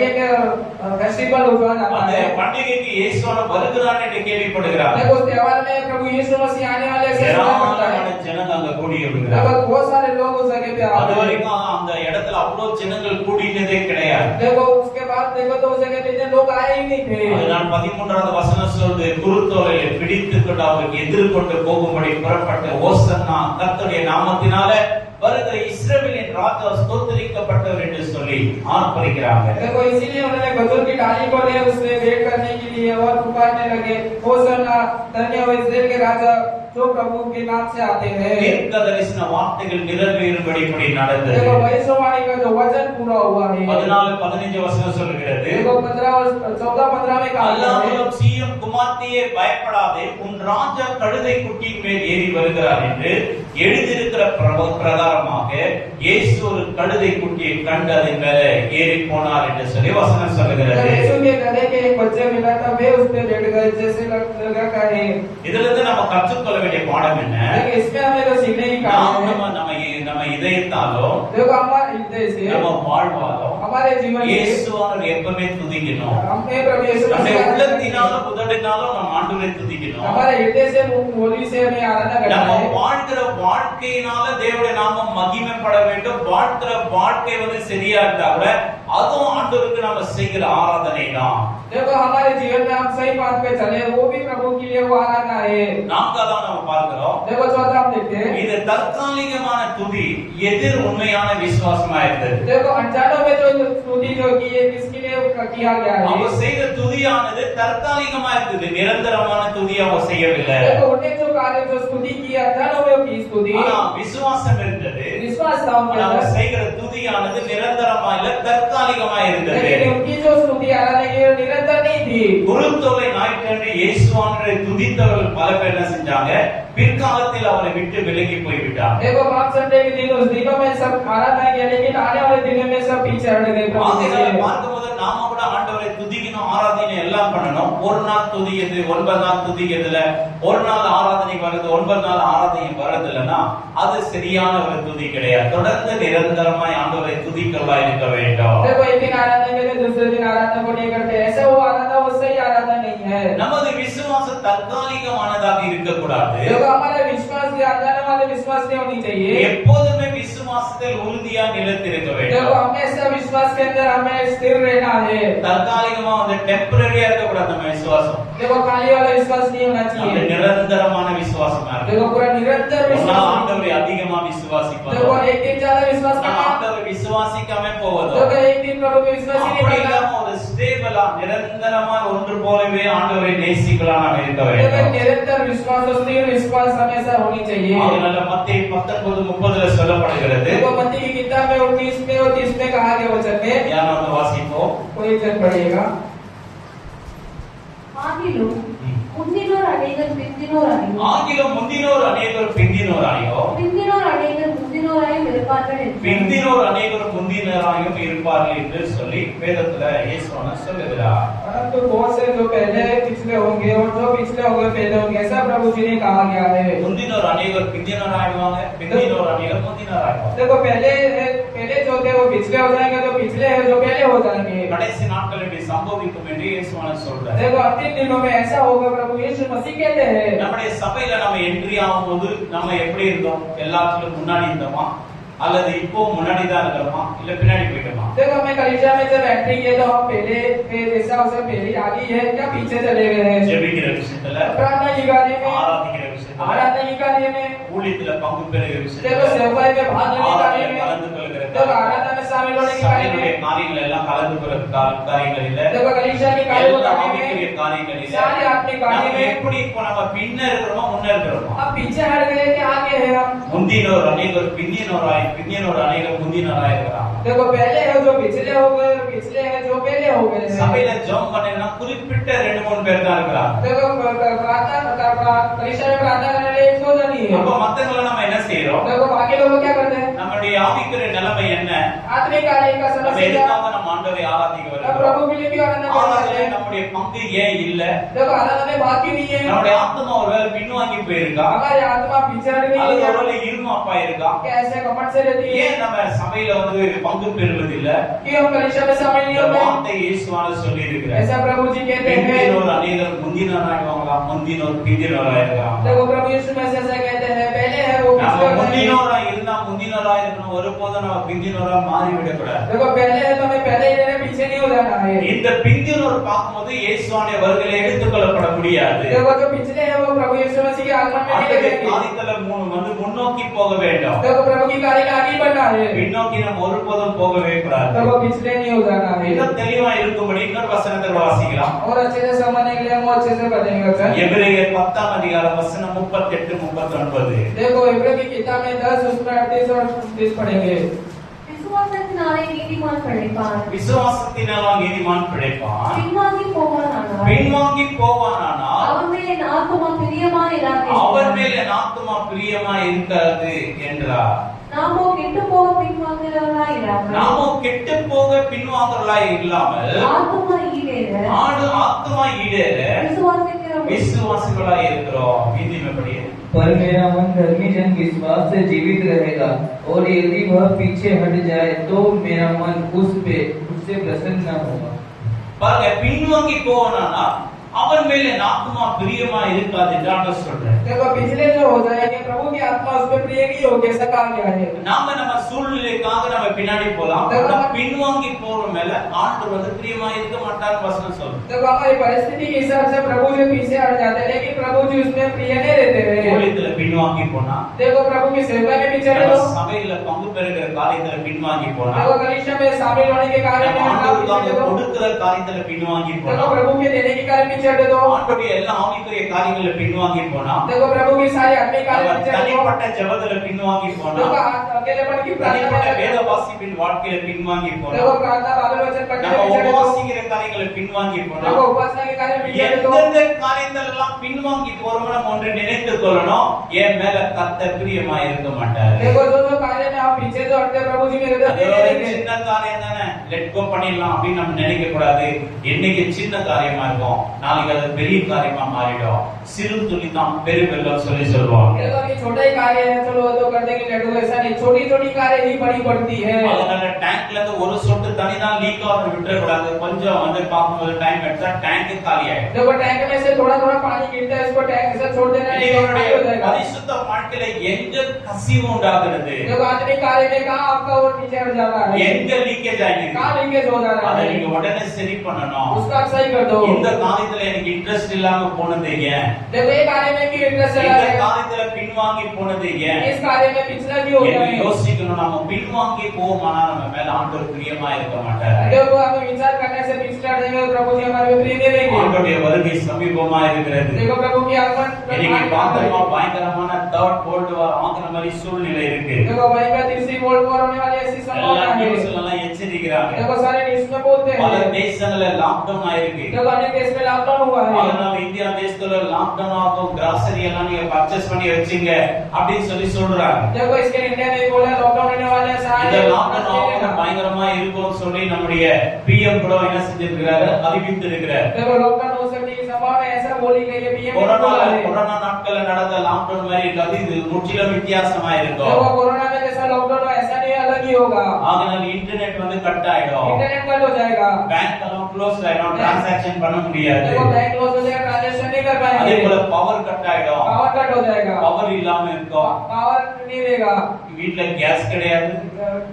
एक फेस्टिवल हुआ जाता அந்த है। பண்டிகைக்கு இயேசுவான் வருகிறார் என்று கேள்விப்படுகிறார். देखो उस त्योहार में प्रभु यीशु मसीह आने वाले ऐसे सुना पड़ता है। ஏராளமான ஜனங்க அங்க கூடி இருக்கிறாங்க. देखो बहुत सारे लोग उस जगह पे அது आते हैं। வரைக்கும் அந்த இடத்துல அவ்வளவு ஜனங்கள் கூடினதே கிடையாது. देखो उसके बाद देखो तो उस जगह पे इतने लोग आए ही नहीं थे। அதனால் 13வது வசனம் சொல்லுது, குருத்தோலையை பிடித்துக்கொண்டு அவருக்கு எதிர்கொண்டு போகும்படி புறப்பட்டு ஓசன்னா கர்த்தருடைய நாமத்தினால வருகிற இஸ்ரவேலின் ராஜா ஸ்தோத்திரிக்கப்பட்டவர் என்று சொல்லி ஆர்ப்பரிக்கிறாங்க. देखो इसीलिए उन्होंने खजूर की डाली को ले उसमें वेट करने के लिए और पुकारने लगे, होसन्ना धन्य हो इस्राएल के राजा जो प्रभु के नाम से आते हैं। தீர்க்க தரிசன வார்த்தைகள் நிறைவேறும்படி இப்படி நடந்தது. देखो भविष्यवाणी का जो वचन पूरा हुआ है। 14-15 வசனம் சொல்லுகிறது, देखो 14-15 में कहा है, அல்லாமலும் சீயோன் குமார்த்தியே பயப்படாதே, உன் ராஜா கழுதை குட்டியின் மேல் ஏறி வருகிறார் என்று எழுதியிருக்கிற பிரகாரமாக இயேசு ஒரு கழுதை குட்டியை கண்டு அதன் மேலே ஏறி போனார் என்று சொல்லி வசனம் சொல்லுகிறது. यीशु के गधे के एक बच्चे मिला था, वे उस पे बैठ गए जैसे लगा है। இதுல இருந்து நம்ம கற்றுக்கொள்ள வேண்டிய பாடம் என்ன? देखो इसमें हमें तो सीखने की काम है। நம்ம இதயத்தாலும் देखो हमारे हृदय से நம்ம வாழ்வாலும் हमारे जीवन में இயேசுவை எப்பவுமே துதிக்கணும். हमने प्रभु यीशु நம்முடைய मसीह உள்ளத்தினாலும் உதடினாலும் நம்ம ஆண்டவரை துதிக்கணும். हमारे हृदय से बोली से हमें आराधना करना நம்ம है। வாழ்கிற வாழ்க்கையினால தேவனுடைய நாமம் மகிமைப்பட வேண்டும். வாழ்கிற வாழ்க்கை வந்து சரியா இருந்தா கூட அதுவும் ஆண்டவருக்கு நம்ம செய்கிற ஆராதனை தான். देखो हमारे जीवन में हम सही बात पे चले वो भी प्रभु के लिए वो आराधना है। நான்காவது நம்ம பார்க்கிறோம், देखो चौथा हम देखते हैं இது தற்காலிகமான துதி எதிர் உண்மையான விசுவாசமா இருந்தது. देखो अनजानों में जो स्तुति जो की है किसके लिए किया गया है। அவங்க செய்த துதியானது தற்காலிகமா இருந்தது, நிரந்தரமான துதி அவங்க செய்யவில்லை. देखो उन्हें जो कार्य जो स्तुति की अनजानों में की स्तुति ஆனா விசுவாசம் இருந்தது. विश्वास था उनके அவங்க अंदर செய்கிற துதியானது நிரந்தரமா இல்ல, தற்காலிகமா இருந்தது. लेकिन उनकी जो स्तुति आराधना की निरंतर नहीं थी। குருத்தோலை ஞாயிற்றன்று இயேசுவானவரை துதித்தவர்கள் பல பேர் என்ன செஞ்சாங்க, பிற்காலத்தில் அவரை விட்டு விலகி போய்விட்டாங்க. देखो पांच संडे के दिन उस दिनों में सब आराधना किया लेकिन आने वाले दिनों में सब पीछे हट गए प्रभु ஆகையால से। பார்க்கும்போது நாம கூட ஆண்டவரை துதிக்கணும், ஆராதனை எல்லாம் பண்ணணும். ஒரு நாள் துதிக்கிறது, 9 நாள் துதிக்கிறதுல, ஒரு நாள் ஆராதனை வருது, 9 நாள் ஆராதனை வரது இல்லைன்னா அது சரியான ஒரு துதி கிடையாது. தொடர்ந்து நிரந்தரமாய் ஆண்டவரை துதிக்கிறதா இருக்க வேண்டும். देखो एक दिन आराधना करते दूसरे दिन आराधना को नहीं करते, ऐसा वो आराधना वो सही आराधना नहीं है। நமது விசுவாசம் தற்காலிகமானதாக இருக்கக்கூடாது. देखो हमारा विश्वास के आधार वाले विश्वास नहीं होनी चाहिए। எப்போதுமே விசுவாசத்தில் உறுதியா நிலைத்திருக்க देखो வேண்டும். हमेशा विश्वास के अंदर हमें स्थिर रहना है। தற்காலிகமா வந்து டெம்பரரியா இருக்கக்கூடாது நம்ம விசுவாசம். देखो खाली वाला विश्वास नहीं होना நம்ம चाहिए। நிரந்தரமான விசுவாசமா இருக்கு. देखो पूरा निरंतर ஒரு विश्वास நாள் ஆண்டவரை அதிகமா விசுவாசிப்போம். देखो एक दिन ज्यादा विश्वास நான் करना ஆண்டவரை விசுவாசிக்காம போவதோ, देखो एक दिन प्रभु को विश्वास ही அப்படி नहीं करना। இல்லாம ஒரு ஸ்டேபிளா நிரந்தரமா ஒன்று போலவே ஆண்டவரை நேசிக்கலாம் நாம் இருக்க देखो வேண்டும். निरंतर विश्वास और स्थिर विश्वास हमेशा होनी चाहिए। அதனால மத்தேயு 19:30 சொல்லப்படுகிறது. देखो मत्ती की किताब में 19 में और 30 में कहा गया वचन में யாராவது வாசிப்போம். कोई जन पढ़ेगा। ஆகிலும் முந்தினோர் அநேகர் பிந்தினோராயும் ஆகிலும் முந்தினோர் அநேகர் பிந்தினோராயோ, பிந்தினோர் அநேகர் முந்தினோராயும் இருப்பார்கள் என்று பிந்தினோர் அநேகர் முந்தினராயும் இருப்பார்கள் என்று சொல்லி வேதத்துல இயேசுவானவர் சொல்லுகிறார். परंतु बहुत से जो पहले पिछले होंगे और जो पिछले होंगे पहले होंगे ऐसा प्रभु जी ने कहा गया है। முந்தினோர் அநேகர் பிந்தினராயுவாங்க, பிந்தினோர் அநேகர் முந்தினராயுவாங்க. देखो पहले जो थे वो पिछले हो जाएंगे, जो पिछले है जो पहले हो जाएंगे। கடைசி நாட்களில் இப்படி சம்பவிக்கும் என்று இயேசுவானவர் சொல்றார். देखो अंतिम दिनों में ऐसा होगा प्रभु यीशु मसीह कहते हैं। நம்முடைய சபையில நம்ம என்ட்ரி ஆகும்போது நம்ம எப்படி இருந்தோம்? எல்லாத்துக்கும் முன்னாடி இருந்தோமா, அல்லது இப்போ முன்னாடி தான் இருக்கிறோமா, இல்ல பின்னாடி போயிட்டோமா? देखो हमें कलीसिया में जब एंट्री किया तो हम पहले जैसा उसे पहले आगे है क्या पीछे चले गए हैं? ஜெபிக்கிற விஷயத்துல, प्रार्थना की कार्य में, ஆராதிக்கிற விஷயத்துல, आराधना की कार्य में, ஊழியத்துல பங்கு பெறுகிற देखो விஷயத்துல, सेवकाई में भाग लेने कार्य ஆராதனையில में, கலந்து கொள்கிற देखो आराधना में शामिल होने की कार्य சபையினுடைய में, காரியங்கள் எல்லாம் கலந்து கொள்கிற காரியங்கள் இல்ல, देखो कलीसिया की कार्य को எல்லா करने ஆவிக்குரிய में, காரியங்கள் இல்ல. सारे आत्मिक कार्य நம்ம में எப்படி இப்போ நம்ம பின்ன இருக்கிறோமா முன்ன இருக்கிறோமா? हम पीछे हट गए कि आगे है हम? முந்தினோர் அநேகர் பிந்தினோர் அநேகர் முந்தினோராய் இருக்கிறாங்க. देखो पहले है जो पिछले हो गए, पिछले है जो पहले हो गए हैं। சபையில ஜெபம் பண்ணா குறிப்பிட்ட 2-3 பேர் தான் இருக்கிறாங்க. देखो प्रार्थना कलीसिया में प्रार्थना करने वाले एक दो जन ही है। அப்ப மத்தவங்கள நம்ம என்ன செய்றோம்? देखो बाकी लोग क्या करते हैं? நம்முடைய ஆவிக்குரிய நிலைமை என்ன? आत्मिक कार्य का நம்ம समस्या क्या? எதுக்காக நம்ம ஆண்டவரை ஆராதிக்க अब வருகிறோம்? प्रभु के लिए भी आराधना करते ஆராதனையில हैं। நம்முடைய பங்கு ஏன் இல்ல? देखो आराधना में बाकी नहीं है, நம்முடைய ஆத்மா ஒருவேளை பின்வாங்கி போயிருக்கா, हमारी आत्मा पीछे हट गई அல்லது है, ஒருவேளை இருமாப்பா இருக்கா? कैसे कपट से रहती है ஏன் நம்ம சபையில வந்து பங்கு பெறுவதில்ல? कि हम कलीसिया में शामिल नहीं இந்த होते। வார்த்தை இயேசுவானவர் சொல்லி இருக்கிறார். ऐसा प्रभु जी कहते हैं। பிந்தினோர் அநேகர் முந்தினோராய்வாங்களா, முந்தினோர் பிந்தினோராய் இருக்காங்க. देखो प्रभु यीशु में ऐसा कहते हैं, पहले है वो நம்ம पिछले हो जाएंगे। முந்தினோராய் இருந்தா முந்தினோராய் இருக்கணும், ஒருபோதும் நம்ம பிந்தினோரா மாறிவிடக் கூடாது. देखो पहले है तो हमें पहले ही रहना, पीछे नहीं हो जाना है। இந்த பிந்தினோர் பார்க்கும்போது இயேசுவானுடைய வருகையில எடுத்துக்கொள்ளப்பட முடியாது. देखो जो पिछले है वो प्रभु यीशु मसीह के आगमन में नहीं ஆண்டவருடைய लगेंगे। காரியத்துல வந்து முன்னோக்கி போக வேண்டும். देखो प्रभु की कार्य का आगे बढ़ना है, பின்னோக்கி நம்ம ஒருபோதும் போகவே கூடாது. देखो पिछले नहीं हो जाना है। இன்னும் தெளிவா இருக்கும்படி இன்னொரு வசனத்தை வாசிக்கலாம். और अच्छे से समझने के लिए हम अच्छे से पढ़ेंगे वचन। எபிரேயர் 10 அதிகாரம் வசனம் 38-39. देखो इब्राहिम की किताब में 10 उसमें 38 और 39 पढ़ेंगे। விசுவாசத்தினாலே நீதிமான் பிழைப்பான், விசுவாசத்தினால் நீதிமான் பிழைப்பான், பின்வாங்கி போவானானால் பின்வாங்கி போவானானால் அவன் மேல் என் ஆத்துமா பிரியமாயிராது அவர் மேல் என் ஆத்துமா பிரியமாய் இருக்காது என்றார். நாமோ கெட்டு போக பின்வாங்குகிறவர்களாயிராமல் நாமோ கெட்டு போக பின்வாங்கலாய் இல்லாமல் ஆத்துமா ஈடேற ஆத்துமா ஈடேற விசுவாசிக்கிறோம் விசுவாசிகளாய் இருக்கிறோம். நீதிமைப்படி पर मेरा मन धर्मी जन विश्वास से जीवित रहेगा और यदि वह पीछे हट जाए तो मेरा मन उससे प्रसन्न न होगा। பாருங்க, பின்வாங்கி போவானா அவன் மேல என் ஆத்துமா பிரியமா இருக்காது என்று ஆண்டவர் சொல்றார். देखो पिछले जो हो जाएंगे प्रभु की आत्मा उस पे प्रिय नहीं होगी, ऐसा कहा गया है। நாம நம்ம சூழ்நிலைக்காக நம்ம பின்னாடி போலாம், ஆனா பின்வாங்கி போற மேல ஆண்டவர் வந்து பிரியமா இருக்க மாட்டார் வசனம் சொல்லுது. देखो हमारी परिस्थिति के हिसाब से प्रभु जो पीछे हट जाते हैं, लेकिन प्रभु जी उसमें प्रिय नहीं रहते हैं। ஊழியத்துல பின்வாங்கி போனா, देखो प्रभु की सेवा में पीछे நம்ம हटो, சபையில பங்கு பெறுகிற காரியத்துல பின்வாங்கி போனா, देखो कलीसिया में शामिल होने के कार्य में நம்ம हम ஆண்டவருக்கு पीछे हटो, கொடுக்கிற காரியத்துல பின்வாங்கி देखो போனா, प्रभु के देने के कार्य में पीछे हटो, ஆண்டவருடைய எல்லா ஆவிக்குரிய காரியங்கள்ல பின்வாங்கி போனா, देखो प्रभु की सारी आत्मिक कार्य में நம்ம पीछे हटो, தனிப்பட்ட ஜெபத்துல பின்வாங்கி போனா, देखो अकेलेपन की प्रार्थना தனிப்பட்ட में, வேத வாசிப்பின் வாழ்க்கையில பின்வாங்கி போனா, देखो प्रार्थना बाइबल वचन पढ़ने நம்ம में पीछे हटो, உபவாசிக்கிற காரியங்களை பின்வாங்கி போனா, देखो उपासना के कार्य में पीछे हटो, எந்தெந்த காரியங்கள் எல்லாம் பின்வாங்கி போறோமோ நம்ம ஒன்று நினைத்துக் கொள்ளணும், என் மேல கர்த்தர் பிரியமா இருக்க மாட்டாரு. देखो जो कार्य में आप पीछे जो हटते प्रभु जी मेरे அது नहीं ஒரு देंगे, சின்ன காரியம் தானே, லெட் கோ பண்ணிடலாம் அப்படின்னு நம்ம நினைக்க கூடாது. என்னைக்கு சின்ன காரியமா இருக்கும், நாளைக்கு அது பெரிய காரியமா மாறிடும். சிறு துளி தான் பெருவெள்ளம் சொல்லி சொல்லுவாங்க. देखो ये छोटा ही कार्य है, चलो वो तो कर देंगे, लेकिन ऐसा नहीं, छोटी छोटी कार्य ही बड़ी पड़ती है। அதனால டேங்க்ல இருந்து ஒரு சொட்டு தண்ணி தான் லீக் ஆகுது விட்டுற கூடாது. கொஞ்சம் வந்து பார்க்கும்போது டைம் எடுத்தா டேங்க் காலி ஆயிடும். देखो टैंक में से थोड़ा थोड़ा पानी गिरता है, इसको टैंक से छोड़ देना नहीं, இவருடைய हो जाएगा। பரிசுத்த வாழ்க்கையில எங்க கசிவு உண்டாகிறது, देखो आत्मिक कार्य में कहाँ आपका और पीछे हट जाता है, எங்க லீக்கேஜ் ஆகிருக்கு, कहाँ लीकेज हो जा रहा அதை है, நீங்க உடனே சரி பண்ணணும். उसका आप सही कर दो। இந்த காரியத்துல எனக்கு இன்ட்ரெஸ்ட் இல்லாம போனது ஏன், देखो ये कार्य में की इंटरेस्ट चला இந்த है, காரியத்துல பின்வாங்கி போனது ஏன் इस कार्य में पिछला भी होता என்று है। யோசிக்கணும். நம்ம பின்வாங்கி போவோமானா நம்ம மேல ஆண்டவர் பிரியமா இருக்க மாட்டார். देखो हमें विचार करने से पिछले हट जाएंगे, प्रभु जी हमारे में प्रिय नहीं रहेंगे। ஆண்டவருடைய வருகை சமீபமா இருக்கிறது. देखो प्रभु की आगमन இன்னைக்கு பார்த்தோமா பயங்கரமான தேர்ட் வேர்ல்ட் வார் ஆகிற மாதிரி சூழ்நிலை இருக்கு. देखो भाई का तीसरी वर्ल्ड वॉर होने वाली ऐसी எல்லா संभावना है। நியூஸ்ல எல்லாம் எச்சரிக்கிறாங்க. देखो सारे न्यूज़ में बोलते பல हैं, தேசங்கள்ல லாக்டவுன் ஆயிருக்கு. देखो अनेक देश में लॉकडाउन हुआ है। அதனால இந்தியா தேசத்துல லாக்டவுன் ஆகும், கிராசரி எல்லாம் நீங்க பர்ச்சேஸ் பண்ணி வச்சீங்க அப்படின்னு சொல்லி சொல்றாங்க. देखो इसके इंडिया में बोला लॉकडाउन होने वाले हैं, सारे இந்த லாக்டவுன் ஆகும் பயங்கரமா இருக்கும்னு சொல்லி நம்முடைய பிஎம் கூட என்ன செஞ்சிருக்கிறாரு, அறிவித்திருக்கிறார். देखो लॉकडाउन हो सकती है संभावना ऐसा बोली गई है, पीएम ने बोला है। கொரோனா நாட்கள்ல நடந்த லாக்டவுன் மாதிரி இருக்காது, இது முற்றிலும் வித்தியாசமா இருக்கும். देखो कोरोना में जैसा लॉकडाउन हो ऐसा नहीं, अलग ही होगा। அதனால இன்டர்நெட் வந்து கட் ஆயிடும், इंटरनेट कट हो जाएगा, பேங்க் எல்லாம் க்ளோஸ் ஆயிடும், டிரான்சாக்ஷன் பண்ண முடியாது. देखो बैंक क्लोज हो जाएगा, ट्रांजैक्शन नहीं कर அதே पाएंगे, போல பவர் கட் ஆயிடும், पावर कट हो जाएगा, பவர் இல்லாம இருக்கும். पावर नहीं रहेगा, வீட்ல கேஸ் கிடையாது,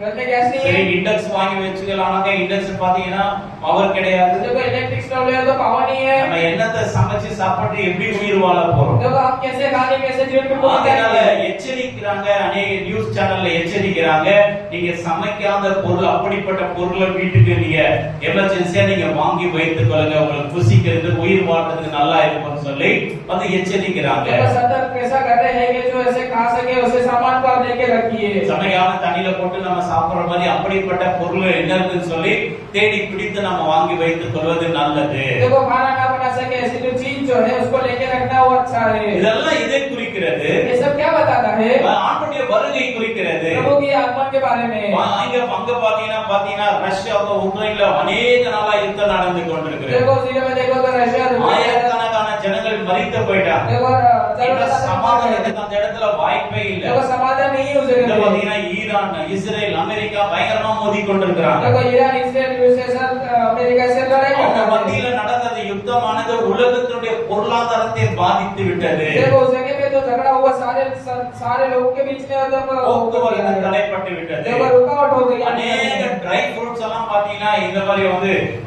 घर में गैस नहीं சரி है, இண்டக்ஸ் வாங்கி வச்சுக்கலாம்னாக்க இண்டக்ஸ் பாத்தீங்கன்னா பவர் கிடையாது. देखो इलेक्ट्रिक स्टोव है तो पावर नहीं है, நம்ம என்னத்தை சமைச்சு சாப்பிட்டு எப்படி உயிர் வாழ போறோம்? देखो आप कैसे खाने कैसे जीवन में அதனால पहुंचेंगे। எச்சரிக்கிறாங்க, அநேக நியூஸ் சேனல்ல எச்சரிக்கிறாங்க, நீங்க சமைக்காத பொருள் அப்படிப்பட்ட பொருளை வீட்டுக்கு நீங்க எமர்ஜென்சியா நீங்க வாங்கி வைத்துக் கொள்ளுங்க, உங்களுக்கு புசிக்கிறது உயிர் வாழ்றதுக்கு நல்லா இருக்கும்னு சொல்லி வந்து எச்சரிக்கிறாங்க. देखो सतर्क कैसा कर रहे हैं कि जो ऐसे खा सके उसे सामान को आप लेके रखिए। சமைக்காம தண்ணியில போட்டு நம்ம சாப்பிடுற மாதிரி அப்படிப்பட்ட பொருள் என்ன இருக்குன்னு சொல்லி தேடி பிடித்து நம்ம வாங்கி வைத்துக் கொள்வது நல்லது. देखो खाना ना बना सके ऐसी जो चीज जो है उसको लेके रखना वो अच्छा है। இதெல்லாம் இதை குறிக்கிறது, ये सब क्या बताता है, ஆண்டுடைய வருகை குறிக்கிறது. प्रभु की आगमन के बारे में। இங்க பங்கு பாத்தீங்கன்னா ரஷ்யா உக்ரைன்ல அநேக நாளா யுத்தம் நடந்து கொண்டிருக்கிறது. देखो सीरिया में देखो तो रशिया ஆயிரக்கணக்கான ஜனங்கள் மரித்து போயிட்டாங்க. देखो சமாதானத்துக்கு அந்த இடத்துல வாய்ப்பே இல்ல. देखो समाधान नहीं हो இங்க सके। பாத்தீங்கன்னா ஈரான், இஸ்ரேல், அமெரிக்கா பயங்கரமா மோதி கொண்டிருக்கிறாங்க. देखो ईरान इसराइल यूएसए अमेरिका से लड़ाई कर அவங்க रहा है। மத்தியில நடந்த அந்த யுத்தமானது உலகத்தினுடைய பொருளாதாரத்தை பாதித்து விட்டது. देखो उस जगह पे जो झगड़ा हुआ सारे लोगों के बीच में போக்குவரத்து தடைப்பட்டு விட்டது. देखो रुकावट हो गई। அநேக ட்ரை ஃப்ரூட்ஸ் எல்லாம் பாத்தீங்கன்னா இந்த மாதிரி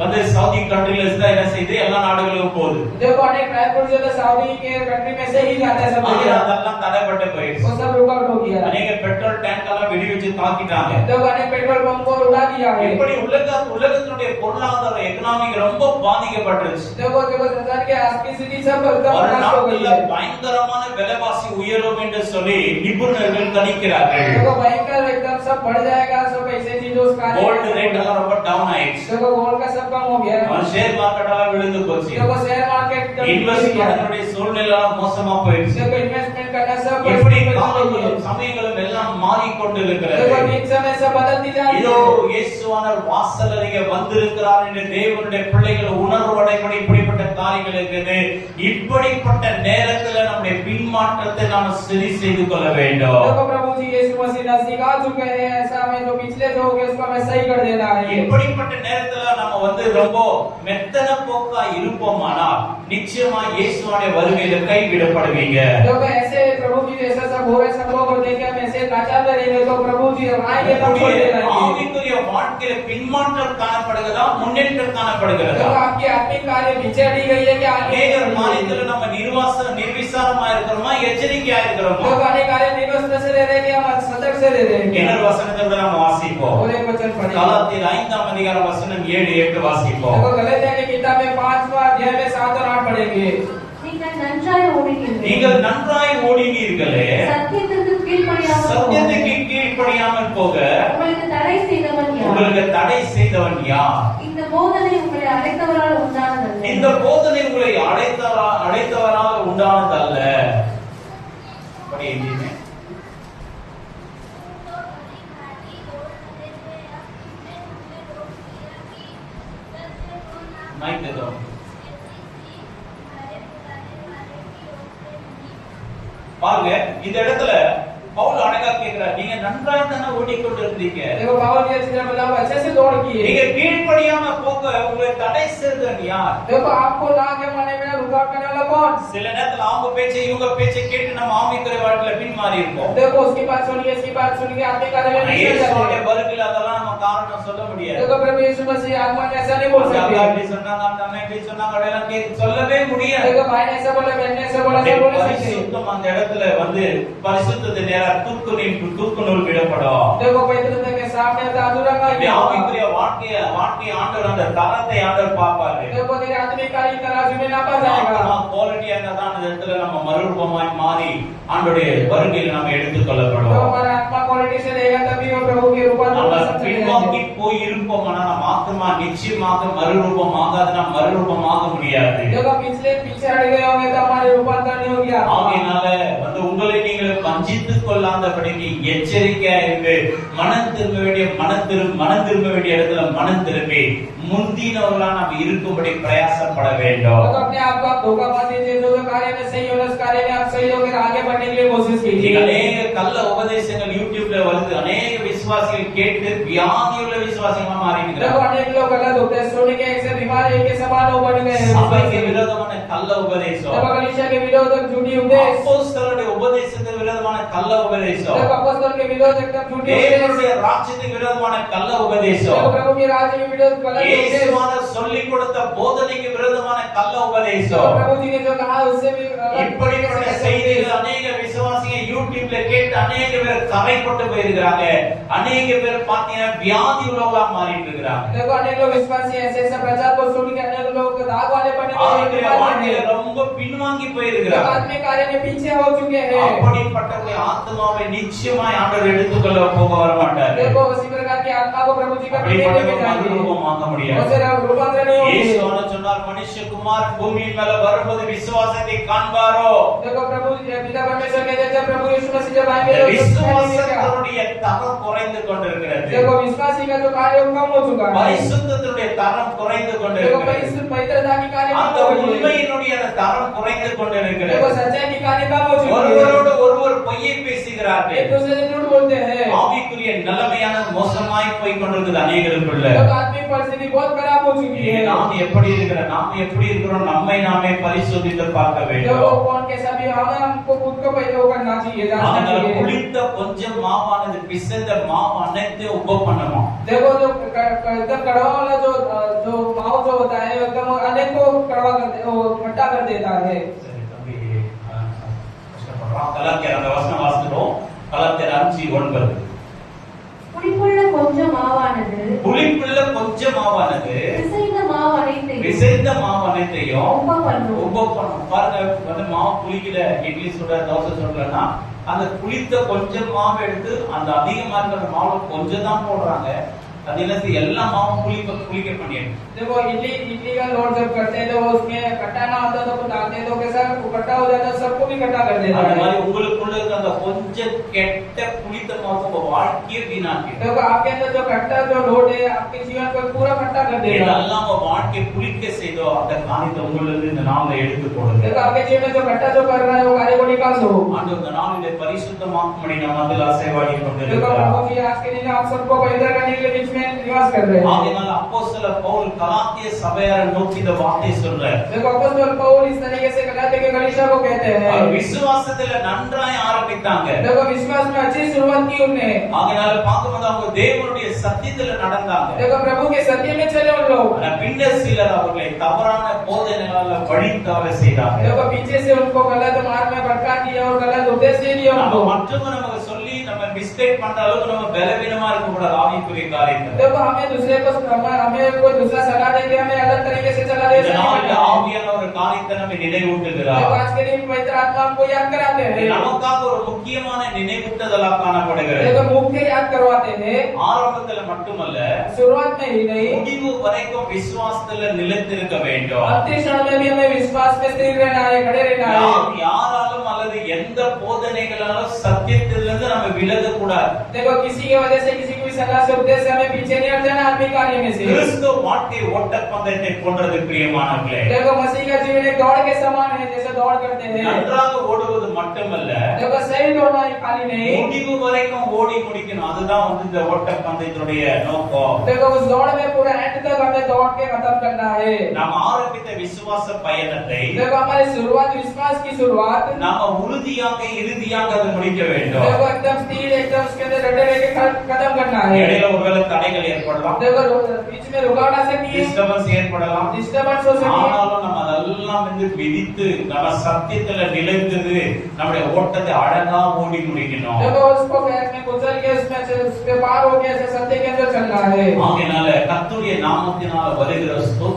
வந்து சவுதி கண்ட்ரில இருந்து என்ன செய்து எல்லா நாடுகளுக்கும் போகுது. देखो अनेक ड्राई फ्रूट जो सऊदी के कंट्री में से ही जाते हैं सब जगह, அதெல்லாம் தடைப்பட்டு போயிடுச்சு. वो सब रुकावट हो गया। அநேக பெட்ரோல் டேங்க் எல்லாம் வெடி வச்சு தாக்கிட்டாங்க. देखो अनेक पेट्रोल पंप को उड़ा दिया है। இப்படி உலகத்தினுடைய பொருளாதார எக்கனாமிக் ரொம்ப பாதிக்கப்பட்டுருச்சு. देखो संसार के आर्थिक स्थिति सब एकदम ஒரு नष्ट हो गई நாட்டுல है। பயங்கரமான விலைவாசி உயரும் என்று சொல்லி நிபுணர்கள் கணிக்கிறார்கள். देखो भयंकर एकदम सब बढ़ जाएगा, सब ऐसे चीजों का கோல்ட் ரேட் எல்லாம் ரொம்ப டவுன் ஆயிடுச்சு. देखो गोल्ड का सब कम हो गया। ஷேர் மார்க்கெட் எல்லாம் விழுந்து போச்சு. देखो शेयर मार्केट இன்வெஸ்ட் பண்ணனுடைய சூழ்நிலை எல்லாம் மோசமா போயிடுச்சு. देखो इन्वेस्टमेंट करना सब இப்படி காலங்களும் சமயங்களும் எல்லாம் மாறிக்கொண்டு கொண்டிருக்கிறது. देखो बीच समय सब बदलती जाती இதோ है। இயேசுவானவர் வாசல் அருகே வந்திருக்கிறார் என்று தேவனுடைய பிள்ளைகள் உணர்வடைபடி இப்படிப்பட்ட காரியங்கள் இருக்குது. இப்படிப்பட்ட நேரத்துல நம்முடைய பின்மாற்றத்தை நாம் சரி செய்து கொள்ள வேண்டும். देखो प्रभु जी यीशु मसीह नजदीक आ चुके हैं, ऐसा हमें जो पिछले जो हो गया उसको हमें सही कर देना है। இப்படிப்பட்ட நேரத்துல நம்ம ரொம்ப மெத்தன போக்கா இருப்போமானால் நிச்சயமா இயேசுவோட வருகையில கைவிடப்படுவீங்க. देखो ऐसे प्रभु जी जैसा सब हो रहे सब लोग देख के हम ऐसे लाचार रहेंगे तो प्रभु जी आएंगे तब छोड़ देना है। ஆவிக்குரிய வாழ்க்கையில பின்மாற்றம் காணப்படுகிறதா முன்னேற்றம் காணப்படுகிறதா? देखो आपकी आत्मिक कार्य पीछे हटी गई है कि आगे அநேகர் மாறித்துல நம்ம நிர்விசாரமா இருக்கிறோமா எச்சரிக்கையா இருக்கிறோமா? देखो अनेक कार्य निर्वस्त्र से रह रहे हैं कि हम सतर्क से रह रहे हैं। இன்னொரு வசனத்தை கூட நம்ம வாசிப்போம். और एक वचन पढ़ें கலாத்தியர் 5ஆம் அதிகாரம் வசனம் 7-8 வாசிப்போம். देखो गलातिया की किताब में 5वां अध्याय में 7 और 8 पढ़ेंगे। நீங்கள் நன்றாய் ஓடினீர்கள், நீங்கள் நன்றாய் ஓடினீர்களே, சத்தியத்திற்கு கீழ்ப்படியாமல் போக சத்தியத்துக்கு கீழ்ப்படியாமல் போக உங்களுக்கு தடை செய்தவன் யார்? உங்களுக்கு தடை செய்தவன் யார்? இந்த போதனை உங்களை அழைத்தவரால் உண்டானதல்ல. இந்த போதனை உங்களை அழைத்தவரால் உண்டானதல்ல. படி எங்கேயுமே மைக் ஏதோ பாருங்க. இந்த இடத்துல பவுல் அழகா கேக்குறார், நீங்க நன்றாக தானே ஓடிக்கொண்டு இருந்தீங்க, देखो पावल जी अच्छे से मतलब अच्छे से दौड़ किए। நீங்க கீழ்ப்படியாம போக உங்களை தடை செய்தவன் யார்? देखो आपको ना के माने में रुकावट करने वाला कौन? சில நேரத்துல அவங்க பேச்சை இவங்க பேச்சை கேட்டு நம்ம ஆவிக்குரிய வாழ்க்கையில பின்மாறி இருக்கோம். देखो उसकी बात सुनिए इसकी बात सुनिए आत्मिक कार्य में पीछे जाते இயேசுவோட हैं। வருகையில அதெல்லாம் நம்ம காரணம் சொல்ல முடியாது. देखो प्रभु यीशु मसीह आगमन ऐसा नहीं बोल அப்பா सकते। இப்படி சொன்னாங்க, அந்த அண்ணன் இப்படி சொன்னாங்க, அதெல்லாம் சொல்லவே முடியாது. देखो भाई ने ऐसा बोला बहन ने ऐसा बोला सब बोल सकते। பரிசுத்தம் அந்த இடத்துல பரிசுத்தத்தை நேரா தூக்கு நூல் விடப்படும். देखो पवित्रता के सामने अधूरा का இப்படி ஆவிக்குரிய வாழ்க்கை ஆண்டவர் அந்த தரத்தை ஆண்டவர் பார்ப்பாரு. देखो तेरे आत्मिक कार्य तराजू में नापा जाएगा। குவாலிட்டியா இருந்தாதான் அந்த இடத்துல நம்ம மறுரூபமாய் மாறி ஆண்டவருடைய வருகையில் நம்ம எடுத்துக் तो கொள்ளப்படுவோம். हमारा आत्मा क्वालिटी से रहेगा तभी वो प्रभु के रूपांतर நம்ம में பின்வாங்கி போய் இருப்போம்னா நம்ம ஆத்மா நிச்சயமாக மறுரூபமாகாது, நாம் மறுரூபமாக முடியாது. देखो पीछे हट गए होंगे तो हमारे रूपांतर नहीं होगी आत्मा। ஆகையினால உங்களை நீங்கள் வஞ்சித்துக் கொள்ளாதபடிக்கு எச்சரிக்கையா இருந்து மனம் திரும்ப வேண்டிய இடத்துல மனம் திரும்பி முந்தினவர்களா நாம் இருக்கும்படி பிரயாசப்பட வேண்டும். तो अपने आप को आप धोखा मत दीजिए, जो कार्य में सही होना उस कार्य में आप सही होकर आगे बढ़ने के लिए कोशिश कीजिए। அநேக கள்ள உபதேசங்கள் யூடியூப்ல வருது, அநேக விசுவாசிகள் கேட்டு வியாதியுள்ள விசுவாசிகளா மாறி देखो இருக்கிறார்கள். अनेक लोग गलत होते हैं, सुन के एक से बीमार एक के समान हो बढ़ गए हैं। சபைக்கு விரோதமான கள்ள உபதேசம், देखो कलीसिया के विरोधक झूठी उपदेश, அப்போஸ்தலருடைய உபதேசத்துக்கு விரோதமான கள்ள உபதேசம், देखो अपॉस्तल के विरोध एकदम झूठी उपदेश, தேவனுடைய ராஜ்யத்துக்கு விரோதமான கள்ள உபதேசம், देखो प्रभु के राज्य के विरोध गलत उपदेश, இயேசுவானவர் சொல்லிக் கொடுத்த போதனைக்கு விரோதமான கள்ள देखो உபதேசம். प्रभु जी ने जो कहा उससे भी இப்படிப்பட்ட செய்திகள் அநேக விசுவாசிகள் யூடியூப்ல கேட்டு அநேக பேர் கரைப்பட்டு போயிருக்கிறாங்க. அநேக பேர் பாத்தீங்கன்னா வியாதி உள்ளவங்களா மாறிட்டு இருக்கிறாங்க. देखो अनेक लोग विश्वासी ऐसे ऐसे प्रचार को सुन के अनेक लोग दाग वाले बनने ஆவிக்குரிய வாழ்க்கையில ரொம்ப பின்வாங்கி போயிருக்கிறாங்க. आत्मिक कार्य में पीछे हो चुके हैं। அப்படிப்பட்டவருடைய ஆத்மாவை நிச்சயமாய் ஆண்டவர் எடுத்துக்கொள்ள போக வர மாட்டார். देखो उसी प्रकार की आत्मा को प्रभु जी का அப்படிப்பட்டவங்க மறுரூபமாக முடியாது. उसे रूपांतर नहीं होगी। இயேசுவானவர் சொன்னார், மனுஷகுமார் பூமியின் மேல வரும்போது விசுவாசத்தை காண்பாரோ. देखो प्रभु पिता परमेश्वर कहते हैं जब प्रभु यीशु मसीह जब आएंगे இந்த तो விசுவாசத்தினுடைய தரம் குறைந்து கொண்டிருக்கிறது. देखो विश्वासी का जो कार्य वो कम हो चुका है। பரிசுத்தத்தினுடைய தரம் குறைந்து देखो கொண்டிருக்கிறது. पवित्रता की कार्य அந்த कम हो चुकी है। உண்மையினுடைய அந்த தரம் குறைந்து கொண்டிருக்கிறது. देखो सच्चाई की कार्य कम हो चुकी है। ஒருவரோடு ஒருவர் பொய்யை பேசுகிறார்கள். एक दूसरे से झूठ बोलते हैं। ஆவிக்குரிய நிலைமையான மோசமாய் போய் கொண்டிருக்கிறது அநேகருக்குள்ள. देखो आत्मिक परिस्थिति बहुत खराब हो चुकी है। நாம் எப்படி இருக்கிறோம் நம்மை நாமே பரிசோதித்து பார்க்க வேண்டும். देखो कौन कैसा भी हमें हमको खुद को पहले वो करना चाहिए, जांचना அதனால चाहिए। புளித்த கொஞ்சம் மாவானது பிசைந்த மாவு அனைத்தையும் உப்பு பண்ணுமா. देखो जो एकदम कड़वा वाला जो माव जो होता है एकदम अनेक को कड़वा कर वो खट्टा कर देता है। சரி தம்பி, கலாத்தியர் அந்த வசனம் வாசிக்கிறோம். கலாத்தியர் 5:9. புளிப்புள்ள கொஞ்சம் மாவானது புளிப்புள்ள கொஞ்சம் மாவானது பிசைந்த மாவு அனைத்தையும் உப்பு பண்ணும். பாருங்க, மாவு புளிக்கல, இட்லி சுட தோசை சுடலன்னா அந்த புளித்த கொஞ்சம் மாவு எடுத்து அந்த அதிகமா இருக்கிற மாவு கொஞ்சம் தான் போடுறாங்க. அது என்ன செய்ய, எல்லா மாவும் புளிக்க பண்ணிடுது. देखो इडली का लोड जब करते हैं तो उसमें खट्टा ना होता तो डालते हैं तो कैसा खट्टा हो जाता है, सबको भी खट्टा कर देता அந்த है। மாதிரி உங்களுக்குள்ள இருக்க அந்த கொஞ்ச கெட்ட புனிதமாக வாழ்க்கையை வீணாக்கி देखो आपके अंदर जो खट्टा जो लोड है आपके जीवन को पूरा खट्टा कर देगा இதெல்லாம் வாழ்க்கையை புளிக்க செய்தோ அந்த காரியத்தை உங்களிலிருந்து இந்த நாள்ல எடுத்து போடுங்க देखो आपके जीवन में जो खट्टा जो कर रहा है वो कार्य को निकाल दो ஆண்டவர் இந்த நாளிலே பரிசுத்தமாக்கும்படி நம்ம அதில் ஆசீர்வாதி देखो கொண்டிருக்கிறார் प्रभु जी आज के दिन आप सबको पवित्र करने के लिए बीच में निवास कर रहे हैं ஆகையால் அப்போஸ்தலர் பவுல் கலாத்திய சபையாரை நோக்கி இந்த வார்த்தை சொல்றார் देखो अपोस्तल पौल इस तरीके से गलातिया के कलीसिया को कहते हैं அவர் விசுவாசத்துல நன்றாய் ஆரம்பித்தாங்க देखो विश्वास में अच्छी शुरुआत की उन्होंने ஆகையால் பார்க்கும்போது அவங்க தேவனுடைய சத்தியத்துல நடந்தாங்க देखो प्रभु के सत्य में चले उन लोग ஆனா பின்னர் சிலர் அவர்களை தவறான போதனைகளால வழி தவற செய்தாங்க देखो पीछे से उनको गलत मार्ग में भटका दिया और गलत उपदेश दे दिया நம்ம उनको மற்றவங்க நமக்கு சொல்லி நம்ம மிஸ்டேக் பண்ற அளவுக்கு நம்ம பலவீனமா இருக்க கூடாது ஆவிக்குரிய காரியத்துல देखो हमें दूसरे को हमें कोई दूसरा सलाह दे के हमें अलग तरीके से चला दे இந்த நாளில் ஆவியான ஒரு காரியத்தை நம்ம நினைவூட்டுகிறார் देखो आज के दिन पवित्र आत्मा हमको याद कराते हैं நமக்காக ஒரு முக்கியமான நினைவூட்டுதலா காணப்படுகிறது देखो मुख्य याद करवाते हैं ஆரம்பத்துல மட்டுமல்ல शुरुआत में ही नहीं முடிவு வரைக்கும் விசுவாசத்துல நிலைத்திருக்க வேண்டும் अंतिम क्षण में भी हमें विश्वास में स्थिर रहना है खड़े रहना है யாராலும் அல்லது எந்த போதனைகளாலும் சத்தியத்திலிருந்து நம்ம விலக கூடாது देखो किसी की वजह से किसी की भी सलाह से उपदेश से हमें पीछे नहीं हट जाना आत्मिक कार्य में से கிறிஸ்து வாழ்க்கை ஓட்டப்பந்தயத்தை போன்றது பிரியமானவர்களே देखो मसीह का जीवन एक दौड़ के समान है जैसे दौड़ करते हैं நன்றாக ஓடுவது மட்டுமல்ல देखो सही दौड़ना ही खाली नहीं முடிவு வரைக்கும் ஓடி முடிக்கணும் அதுதான் இந்த ஓட்டப்பந்தயத்துடைய நோக்கம் देखो उस दौड़ में पूरा एंड तक हमें दौड़ के खत्म करना है நாம் ஆரம்பித்த விசுவாச பயணத்தை देखो हमारी शुरुआत विश्वास की शुरुआत நாம உறுதியாக இறுதியாக அதை முடிக்க வேண்டும் देखो एकदम स्थिर एकदम उसके अंदर डटे रह के खत्म करना है இடையில ஒருவேளை தடைகள் ஏற்படலாம் देखो बीच में रुकावट आ सकती है டிஸ்டர்பன்ஸ் ஏற்படலாம் डिस्टर्बेंस हो सकती है ஆனாலும் நம்ம அதெல்லாம் விதித்து நம்ம சத்தியத்துல நிலைத்தது நம்முடைய ஓட்டத்தை அழகா ஓடி முடிக்கணும் देखो उसको बैग में गुजर के उसमें से उस पे पार हो के ऐसे सत्य के अंदर चलना है ஆகையால கர்த்தருடைய நாமத்தினால வருகிற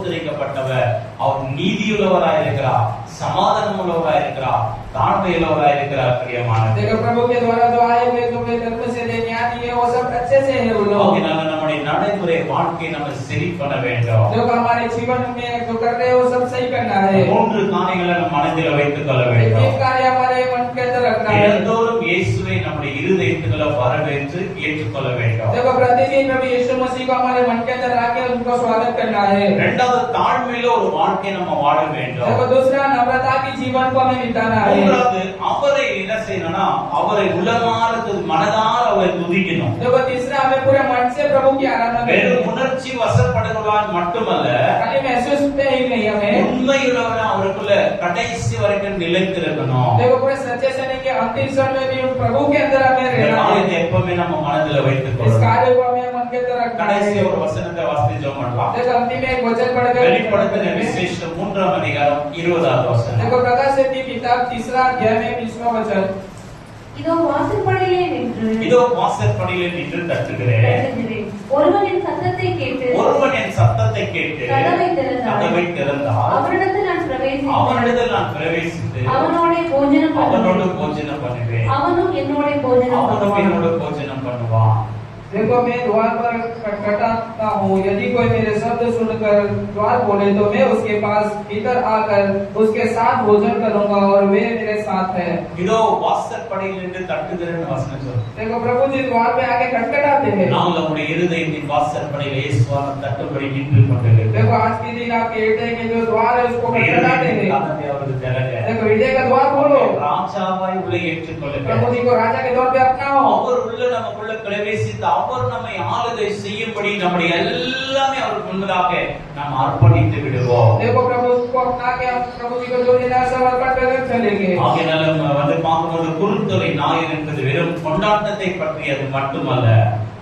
ஸ்தோத்திரிக்கப்பட்டவர் அவர் நீதியுள்ளவராய் இருக்கிறார் சமாதானம் உள்ளவராய் இருக்கிறார் தாழ்மை உள்ளவராய் இருக்கிறார் பிரியமானவர்களே देखो प्रभु के द्वारा जो आए हुए जो वे धर्म से देने आती है वो सब अच्छे से है वो लोग ஆகையால நம்முடைய நடைமுறை வாழ்க்கையை நம்ம சரி பண்ண வேண்டும் जो हमारे जीवन में जो कर रहे हैं वो सब सही करना है மூன்று காரியங்களை நம்ம மனதில் வைத்துக் கொள்ள एक வேண்டும் कार्य हमारे मन के अंदर रखना है தினந்தோறும் இயேசுவை நம்முடைய இருதயத்துக்குள்ள வரவேற்று ஏற்றுக்கொள்ள வேண்டும் देखो प्रतिदिन प्रभु यीशु मसीह को हमारे मन के अंदर आके उनको स्वागत करना है இரண்டாவது தாழ்மையில ஒரு வாழ்க்கை நம்ம வாழ வேண்டும் देखो दूसरा नम्रता की जीवन को हमें बिताना है மூன்றாவது அவரை என்ன செய்யணும்னா அவரை உலகார மனதார அவரை துதிக்கணும் देखो तीसरा हमें पूरे मन से प्रभु की आराधना करनी வெறும் है உணர்ச்சி வசப்படுகிறான் மட்டுமல்ல खाली महसूस पे ही नहीं हमें உண்மையுள்ளவன அவருக்குள்ள கடைசி வரைக்கும் நிலைத்திருக்கணும் देखो पूरे सच्चे से नहीं कि अंतिम क्षण में भी उन प्रभु के अंदर हमें இந்த रहना காரியத்தை है எப்பவுமே நம்ம மனதில் வைத்துக் इस கொள்ளணும் कार्य को हमें मन के अंदर रखना கடைசி है ஒரு வசனத்தை வாசித்து ஜெபம் பண்ணலாம் देखो अंतिम में एक वचन पढ़कर வெளிப்படுத்தின விசேஷம் 3ஆம் அதிகாரம் 20வது வசனம் देखो प्रकाशित की किताब 3 अध्याय में 20वां वचन இதோ வாசற்படியிலே நின்று இதோ வாசற்படியிலே நின்று தட்டுகிறேன் தட்டுகிறேன். ஒருவன் என் சத்தத்தை கேட்டு ஒருவன் என் சத்தத்தை கேட்டு கதவை திறந்தால் கதவை திறந்தால் அவனிடத்தில் நான் பிரவேசித்து அவனிடத்தில் நான் பிரவேசித்து அவனோட போஜனம் அவனோடு பண்ணுவேன். போஜனம் பண்ணுவேன் அவனும் என்னோட போஜனம் அவனும் பண்ணுவான். என்னோடு போஜனம் பண்ணுவான் देखो मैं द्वार पर खटखटाता हूँ यदि कोई मेरे शब्द सुनकर द्वार खोले तो मैं उसके पास भीतर आकर उसके साथ भोजन करूंगा और वे मेरे साथ है இதோ வாசற்படியில் நின்று தட்டுகிறேன்னு வசனம் சொல்லுது देखो प्रभु जी द्वार पे आके खटखटाते हैं நாம் நம்முடைய இருதயத்தின் வாசற்படியில் இயேசுவான தட்டுப்படி நின்று கொண்டிருக்கிறோம் देखो आज के दिन आप कहते हैं कि जो द्वार है उसको खटखटाते हैं கதவை அவருக்கு திறங்க देखो हृदय का द्वार खोलो ராஜாவாய் உள்ள ஏற்றுக்கொள்ளுங்க प्रभु जी को राजा के तौर पे अपनाओ அவர் உள்ள நமக்குள்ள பிரவேசித்து அவர் நம்மை ஆளுகை செய்யும்படி நம்முடைய எல்லாமே அவருக்கு முன்பதாக நாம் அர்ப்பணித்து விடுவோம் देखो प्रभु को अपना के हम प्रभु जी को जो देना है सब अर्पण कर चलेंगे ஆகையால நம்ம பார்க்கும்போது குறுந்தொகை ஞாயிறு என்பது வெறும் கொண்டாட்டத்தை பற்றியது மட்டுமல்ல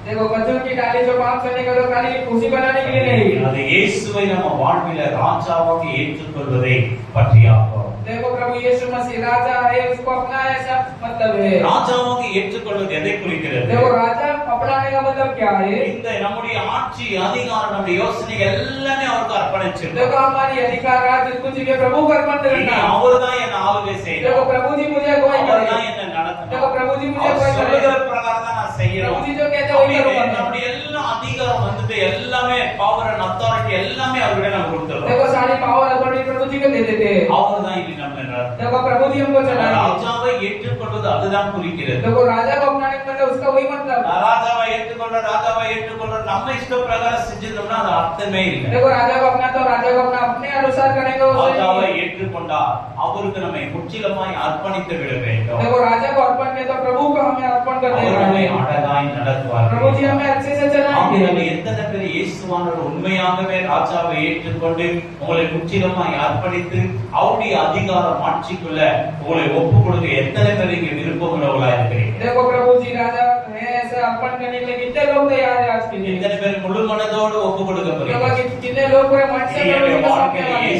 देखो बच्चों की डाली जो पाप करने का तो खाली खुशी बनाने के लिए नहीं அது இயேசுவை நம்ம வாழ்வில ராஜாவாக ஏற்றுக்கொள்வதை பற்றியாகும் देखो प्रभु यीशु मसीह राजा है उसको अपना ऐसा मतलब है ராஜாவாக ஏற்றுக்கொள்வது எதை குறிக்கிறது देखो राजा अपनाने का मतलब क्या है இந்த நம்முடைய ஆட்சி அதிகாரம் நம்முடைய யோசனைகள் எல்லாமே அவருக்கு அர்ப்பணிச்சிருக்கோம் देखो हमारी अधिकार राज कुछ भी प्रभु को अर्पण करना அவர்தான் என்ன ஆளுகை செய்யணும் देखो प्रभु जी मुझे अगुवाई அவர்தான் करे என்ன நடத்தணும் देखो प्रभु जी मुझे அவர் अगुवाई சொல்லுகிற करे பிரகாரம் தான் நான் செய்யணும் प्रभु जी जो कहते हैं वही करूंगा मैं। நம்முடைய எல்லா அதிகாரம் வந்துட்டு எல்லாமே பவர் அண்ட் அத்தாரிட்டி எல்லாமே அவர்கிட்ட நம்ம கொடுத்துறோம் देखो सारी पावर अथॉरिटी प्रभु जी को दे देते हैं அவர்தான் இனி நம்மளை அர்த்தம். देखो प्रभु जी हमको चलाएंगे। ராஜாவை ஏற்றுக்கொள்வது அதுதான் குறிக்கிறது. देखो राजा को अपनाने का मतलब उसका वही मतलब। ராஜாவை ஏற்றுக்கொள்ள நம்ம இஷ்ட பிரகாரம் செஞ்சோம்னா அது அர்த்தமே இல்லை. देखो राजा को अपना तो राजा को अपना अपने अनुसार करेंगे वो सही ராஜாவை नहीं। ஏற்றுக்கொண்டால் அவருக்கு நம்மை முற்றிலுமாய் அர்ப்பணித்து விட வேண்டும். देखो राजा को अर्पण किया तो प्रभु को हमें अर्पण कर அவர் देना நம்மை है। அழகாய் நடத்துவார். प्रभु जी हमें अच्छे से ஆகவே चलाएंगे। நம்ம எத்தனை பேர் இயேசுவானவர் உண்மையாகவே ராஜாவை ஏற்றுக்கொண்டு உங்களை முற்றிலுமாய் அர்ப்பணித்து அவருடைய அதிகாரம் ஆட்சிக்குள்ள உங்களை ஒப்பு கொடுக்க எத்தனை பேர் இங்க விருப்பம் உள்ளவர்களா இருக்கிறீங்க? देखो प्रभु जी राजा है ऐसे अर्पण करने के लिए कितने लोग तैयार है आज के दिन? எத்தனை பேர் முழு மனதோடு ஒப்பு கொடுக்க போறீங்க? देखो कितने लोग पूरे मन से प्रभु जी को सौंपने वाले हैं?